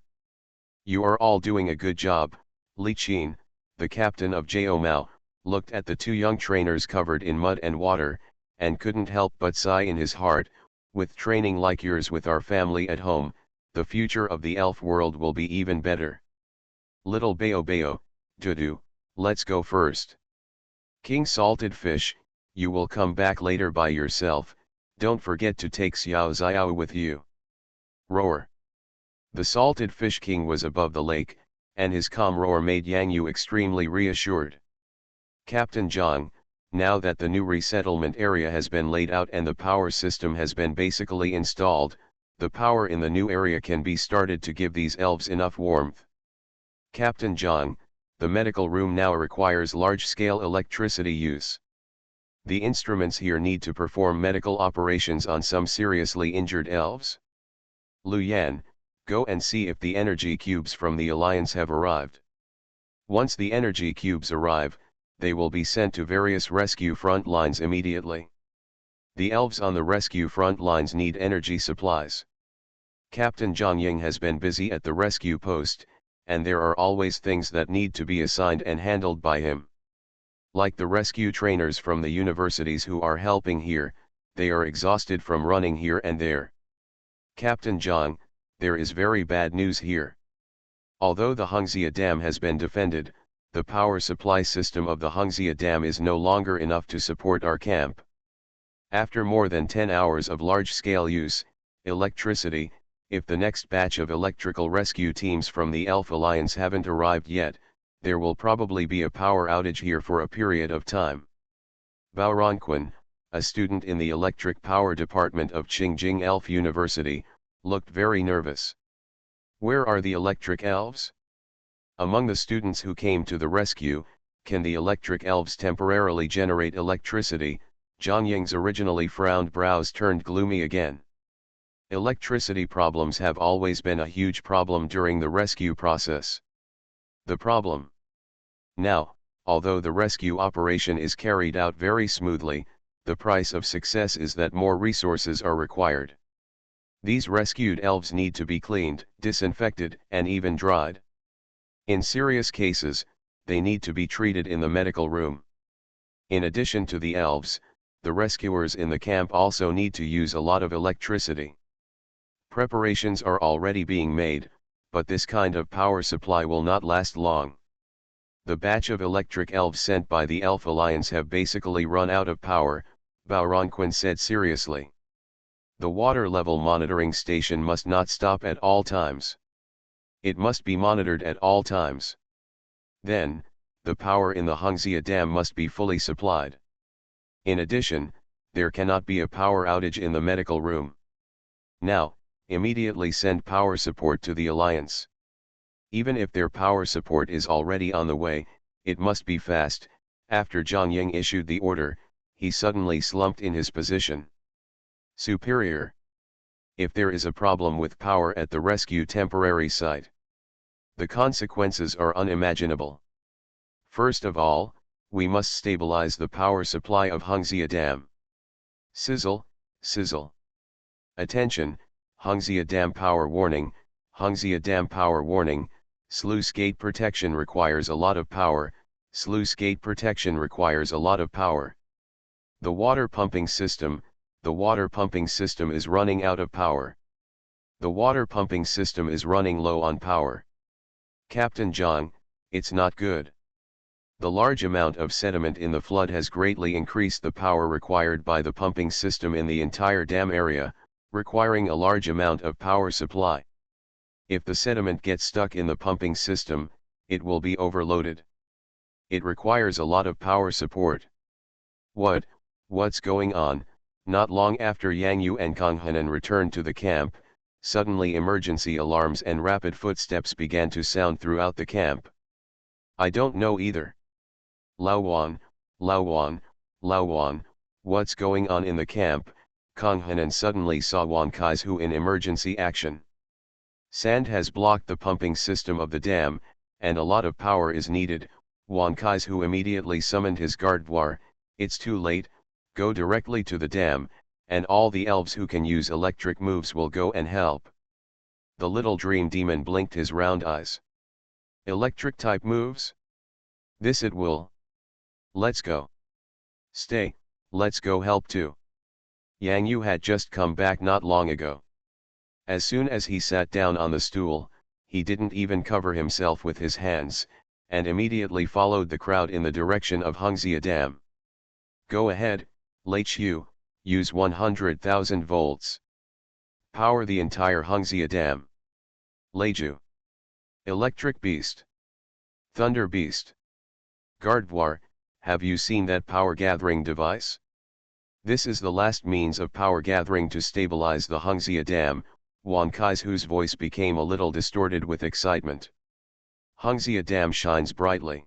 You are all doing a good job. Li Qin, the captain of Jo Mao, looked at the 2 young trainers covered in mud and water, and couldn't help but sigh in his heart. With training like yours with our family at home, the future of the elf world will be even better. Little Bao Bao, Dudu, let's go first. King Salted Fish, you will come back later by yourself, don't forget to take Xiao Xiao with you. Roar. The Salted Fish King was above the lake, and his calm roar made Yang Yu extremely reassured. Captain Zhang, now that the new resettlement area has been laid out and the power system has been basically installed, the power in the new area can be started to give these elves enough warmth. Captain Zhang, the medical room now requires large-scale electricity use. The instruments here need to perform medical operations on some seriously injured elves. Lu Yan, go and see if the energy cubes from the Alliance have arrived. Once the energy cubes arrive, they will be sent to various rescue front lines immediately. The elves on the rescue front lines need energy supplies. Captain Zhang Ying has been busy at the rescue post, and there are always things that need to be assigned and handled by him. Like the rescue trainers from the universities who are helping here, they are exhausted from running here and there. Captain Zhang, there is very bad news here. Although the Hungzia Dam has been defended, the power supply system of the Hungzia Dam is no longer enough to support our camp. After more than 10 hours of large-scale use, electricity, if the next batch of electrical rescue teams from the Elf Alliance haven't arrived yet, there will probably be a power outage here for a period of time. Bao Ronquan, a student in the electric power department of Qingjing Elf University, looked very nervous. Where are the electric elves? Among the students who came to the rescue, can the electric elves temporarily generate electricity? Zhang Ying's originally frowned brows turned gloomy again. Electricity problems have always been a huge problem during the rescue process. The problem now, although the rescue operation is carried out very smoothly, the price of success is that more resources are required. These rescued elves need to be cleaned, disinfected, and even dried. In serious cases, they need to be treated in the medical room. In addition to the elves, the rescuers in the camp also need to use a lot of electricity. Preparations are already being made, but this kind of power supply will not last long. The batch of electric elves sent by the Elf Alliance have basically run out of power, Bao Ronquan said seriously. The water level monitoring station must not stop at all times. It must be monitored at all times. Then, the power in the Hungzia Dam must be fully supplied. In addition, there cannot be a power outage in the medical room. Now, immediately send power support to the Alliance. Even if their power support is already on the way, it must be fast. After Zhang Ying issued the order, he suddenly slumped in his position. Superior. If there is a problem with power at the rescue temporary site, the consequences are unimaginable. First of all, we must stabilize the power supply of Hungzia Dam. Sizzle, sizzle. Attention, Hungzia Dam power warning, Hungzia Dam power warning, sluice gate protection requires a lot of power, sluice gate protection requires a lot of power. The water pumping system is running out of power. The water pumping system is running low on power. Captain Zhang, it's not good. The large amount of sediment in the flood has greatly increased the power required by the pumping system in the entire dam area, requiring a large amount of power supply. If the sediment gets stuck in the pumping system, it will be overloaded. It requires a lot of power support. What's going on? Not long after Yang Yu and Kang Henan returned to the camp, suddenly emergency alarms and rapid footsteps began to sound throughout the camp. I don't know either. Lao Wan, what's going on in the camp? Kang Henan suddenly saw Wan Kaizu in emergency action. Sand has blocked the pumping system of the dam, and a lot of power is needed. Wan Kaizu immediately summoned his gardevoir. It's too late, go directly to the dam, and all the elves who can use electric moves will go and help. The little dream demon blinked his round eyes. Electric type moves? This it will. Let's go. Stay, let's go help too. Yang Yu had just come back not long ago. As soon as he sat down on the stool, he didn't even cover himself with his hands, and immediately followed the crowd in the direction of Hungzia Dam. Go ahead, Lei Qiu, use 100,000 volts. Power the entire Hungzia Dam. Leiju. Electric Beast. Thunder Beast. Gardevoir, have you seen that power gathering device? This is the last means of power gathering to stabilize the Hungzia Dam. Wan Kaizu's voice became a little distorted with excitement. Hungzia Dam shines brightly.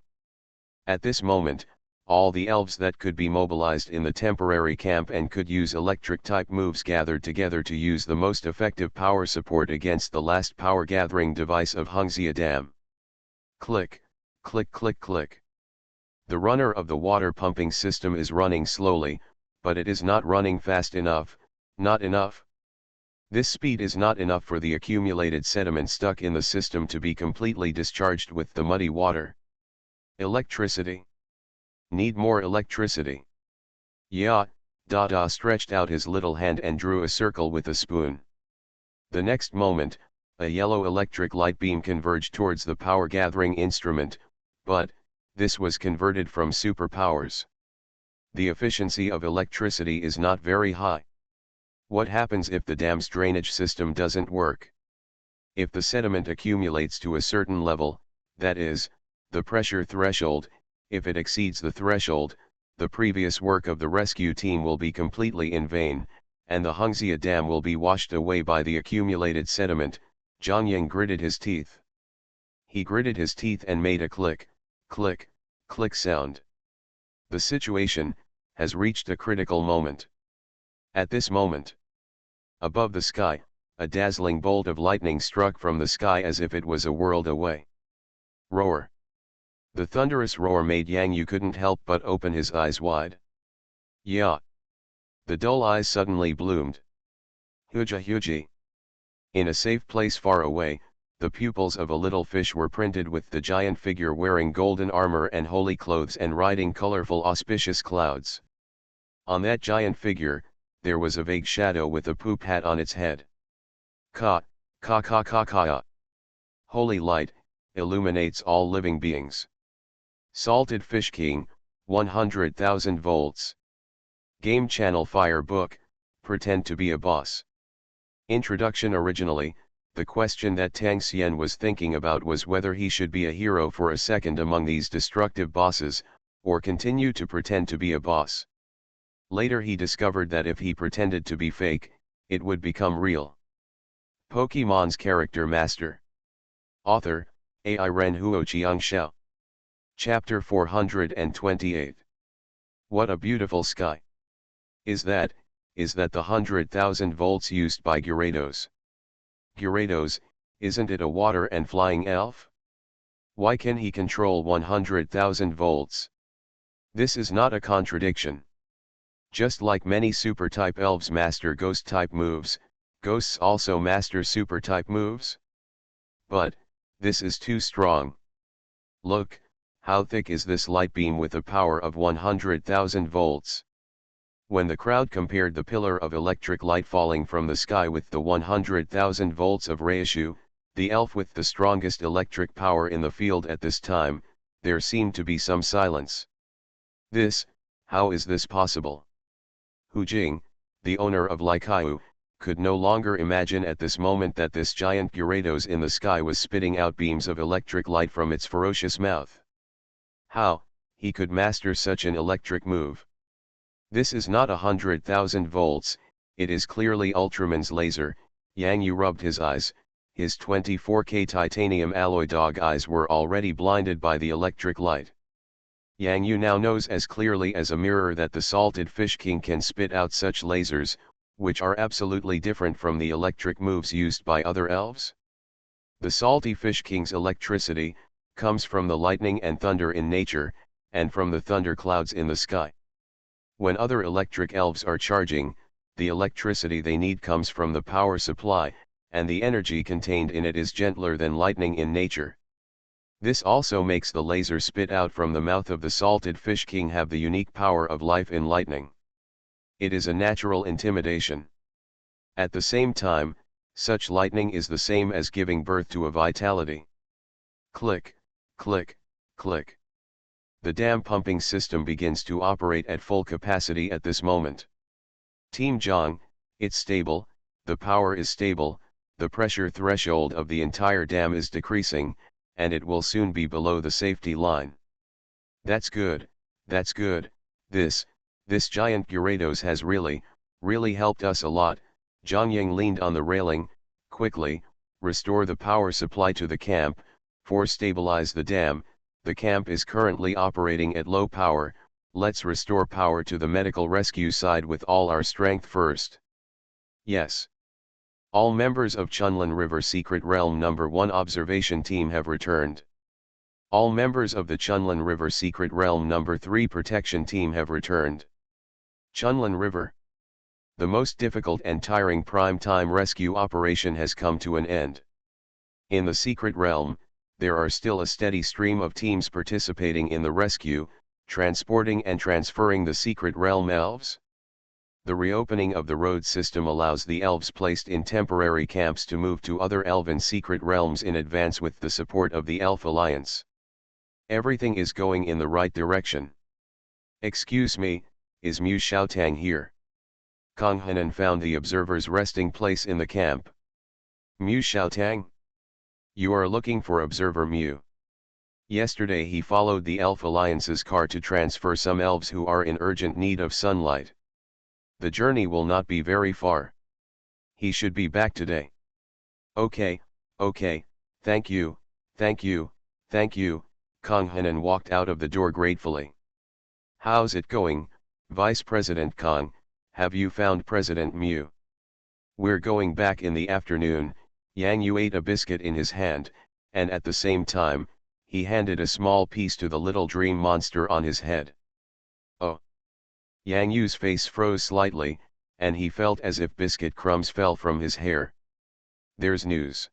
At this moment, all the elves that could be mobilized in the temporary camp and could use electric-type moves gathered together to use the most effective power support against the last power gathering device of Hungzia Dam. Click, click click click. The runner of the water pumping system is running slowly, but it is not running fast enough, not enough. This speed is not enough for the accumulated sediment stuck in the system to be completely discharged with the muddy water. Electricity. Need more electricity. Yeah, Dada stretched out his little hand and drew a circle with a spoon. The next moment, A yellow electric light beam converged towards the power gathering instrument, but this was converted from superpowers. The efficiency of electricity is not very high. What happens if the dam's drainage system doesn't work? If the sediment accumulates to a certain level, that is, the pressure threshold, if it exceeds the threshold, the previous work of the rescue team will be completely in vain, and the Hongxia Dam will be washed away by the accumulated sediment. Zhang Yang gritted his teeth. He gritted his teeth and made a click, click, click sound. The situation has reached a critical moment. At this moment, above the sky, a dazzling bolt of lightning struck from the sky as if it was a world away. Roar. The thunderous roar made Yang Yu couldn't help but open his eyes wide. Yeah. The dull eyes suddenly bloomed. Huja huji. In a safe place far away, the pupils of a little fish were printed with the giant figure wearing golden armor and holy clothes and riding colorful auspicious clouds. On that giant figure, there was a vague shadow with a poop hat on its head. Ka, ka ka ka ka. Holy light, illuminates all living beings. Salted Fish King, 100,000 volts. Game Channel Fire Book, Pretend to be a Boss. Introduction. Originally, the question that Tang Xian was thinking about was whether he should be a hero for a second among these destructive bosses, or continue to pretend to be a boss. Later he discovered that if he pretended to be fake, it would become real. Pokémon's Character Master. Author, Ai Ren Huo Chiang Xiao. Chapter 428. What a beautiful sky. Is that the 100,000 volts used by Gyarados? Gyarados, isn't it a water and flying elf? Why can he control 100,000 volts? This is not a contradiction. Just like many super-type elves master ghost-type moves, ghosts also master super-type moves? But, this is too strong. Look, how thick is this light beam with a power of 100,000 volts? When the crowd compared the pillar of electric light falling from the sky with the 100,000 volts of Reishu, the elf with the strongest electric power in the field at this time, there seemed to be some silence. How is this possible? Hu Jing, the owner of Laikaiu, could no longer imagine at this moment that this giant Gyarados in the sky was spitting out beams of electric light from its ferocious mouth. How he could master such an electric move? This is not 100,000 volts, it is clearly Ultraman's laser. Yang Yu rubbed his eyes, his 24K titanium alloy dog eyes were already blinded by the electric light. Yang Yu now knows as clearly as a mirror that the Salted Fish King can spit out such lasers, which are absolutely different from the electric moves used by other elves. The Salty Fish King's electricity comes from the lightning and thunder in nature, and from the thunder clouds in the sky. When other electric elves are charging, the electricity they need comes from the power supply, and the energy contained in it is gentler than lightning in nature. This also makes the laser spit out from the mouth of the Salted Fish King have the unique power of life in lightning. It is a natural intimidation. At the same time, such lightning is the same as giving birth to a vitality. Click, click, click. The dam pumping system begins to operate at full capacity at this moment. Team Zhang, it's stable, the power is stable, the pressure threshold of the entire dam is decreasing, and it will soon be below the safety line. That's good, that's good. This giant Gyarados has really helped us a lot. Zhang Yang leaned on the railing. Quickly, restore the power supply to the camp, stabilize the dam. The camp is currently operating at low power, let's restore power to the medical rescue side with all our strength first. Yes. All members of Chunlin River Secret Realm No. 1 observation team have returned. All members of the Chunlin River Secret Realm No. 3 protection team have returned. Chunlin River. The most difficult and tiring prime-time rescue operation has come to an end. In the Secret Realm, there are still a steady stream of teams participating in the rescue, transporting and transferring the Secret Realm elves. The reopening of the road system allows the elves placed in temporary camps to move to other elven secret realms in advance with the support of the Elf Alliance. Everything is going in the right direction. Excuse me, is Mu Xiaotang here? Kang Henan found the observer's resting place in the camp. Mu Xiaotang? You are looking for Observer Mu. Yesterday he followed the Elf Alliance's car to transfer some elves who are in urgent need of sunlight. The journey will not be very far. He should be back today. Okay, thank you, thank you, thank you, Kang Henan walked out of the door gratefully. How's it going, Vice President Kang, have you found President Mu? We're going back in the afternoon. Yang Yu ate a biscuit in his hand, and at the same time, he handed a small piece to the little dream monster on his head. Oh! Yang Yu's face froze slightly, and he felt as if biscuit crumbs fell from his hair. There's news.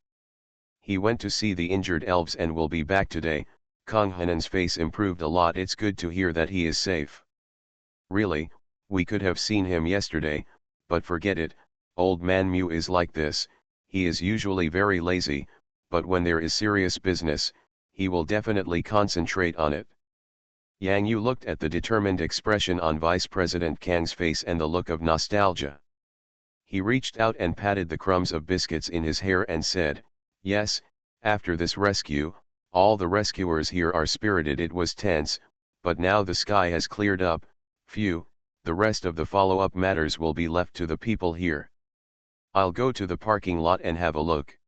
He went to see the injured elves and will be back today. Kang Henan's face improved a lot. It's good to hear that he is safe. Really, we could have seen him yesterday, but forget it, old man Mu is like this, he is usually very lazy, but when there is serious business, he will definitely concentrate on it. Yang Yu looked at the determined expression on Vice President Kang's face and the look of nostalgia. He reached out and patted the crumbs of biscuits in his hair and said, yes, after this rescue, all the rescuers here are spirited. It was tense, but now the sky has cleared up. Phew, the rest of the follow-up matters will be left to the people here. I'll go to the parking lot and have a look.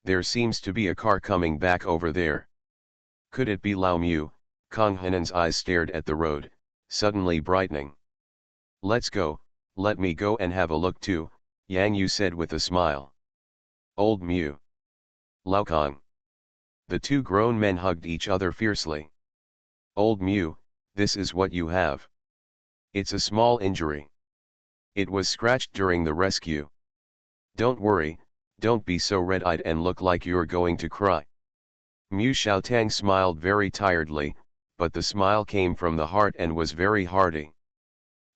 There seems to be a car coming back over there. Could it be Lao Mu? Kang Henan's eyes stared at the road, suddenly brightening. Let's go, let me go and have a look too, Yang Yu said with a smile. Old Mu. Lao Kang. The two grown men hugged each other fiercely. Old Mu, this is what you have. It's a small injury. It was scratched during the rescue. Don't worry, don't be so red-eyed and look like you're going to cry. Mu Xiaotang smiled very tiredly, but the smile came from the heart and was very hearty.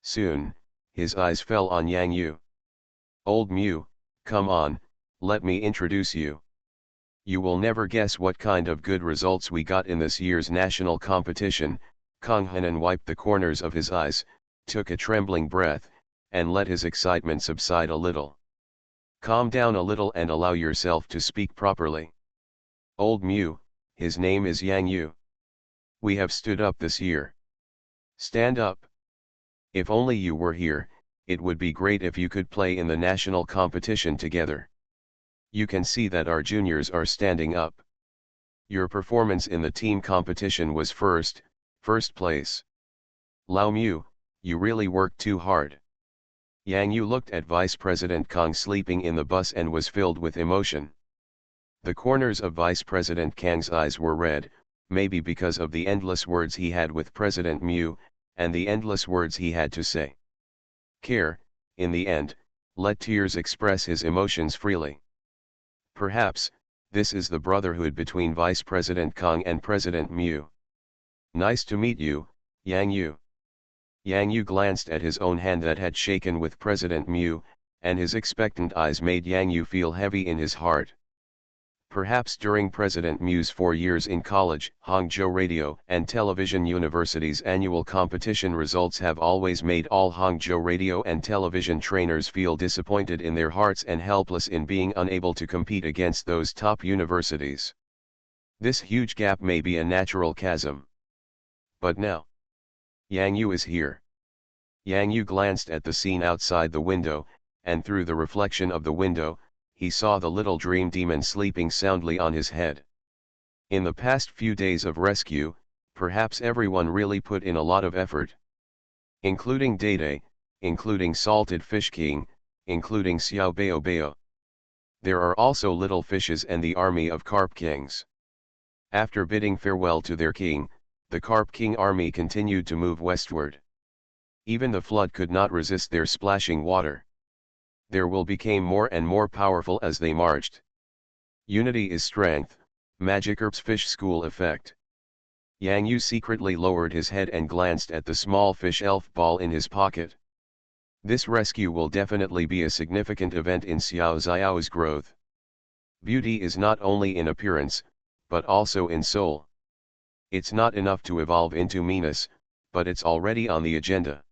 Soon, his eyes fell on Yang Yu. Old Mu, come on, let me introduce you. You will never guess what kind of good results we got in this year's national competition. Kang Henan wiped the corners of his eyes, took a trembling breath, and let his excitement subside a little. Calm down a little and allow yourself to speak properly. Old Mu, his name is Yang Yu. We have stood up this year. Stand up. If only you were here, it would be great if you could play in the national competition together. You can see that our juniors are standing up. Your performance in the team competition was first place. Lao Mu, you really worked too hard. Yang Yu looked at Vice President Kang sleeping in the bus and was filled with emotion. The corners of Vice President Kang's eyes were red, maybe because of the endless words he had with President Mu, and the endless words he had to say. Care, in the end, let tears express his emotions freely. Perhaps, this is the brotherhood between Vice President Kang and President Mu. Nice to meet you, Yang Yu. Yang Yu glanced at his own hand that had shaken with President Mu, and his expectant eyes made Yang Yu feel heavy in his heart. Perhaps during President Mu's 4 years in college, Hangzhou Radio and Television University's annual competition results have always made all Hangzhou radio and television trainers feel disappointed in their hearts and helpless in being unable to compete against those top universities. This huge gap may be a natural chasm. But now, Yang Yu is here. Yang Yu glanced at the scene outside the window, and through the reflection of the window, he saw the little dream demon sleeping soundly on his head. In the past few days of rescue, perhaps everyone really put in a lot of effort. Including Dede, including Salted Fish King, including Xiao Bao Bao. There are also little fishes and the army of carp kings. After bidding farewell to their king, the carp king army continued to move westward. Even the flood could not resist their splashing water. Their will became more and more powerful as they marched. Unity is strength, Magikarp's fish school effect. Yang Yu secretly lowered his head and glanced at the small fish elf ball in his pocket. This rescue will definitely be a significant event in Xiao Xiao's growth. Beauty is not only in appearance, but also in soul. It's not enough to evolve into meanness, but it's already on the agenda.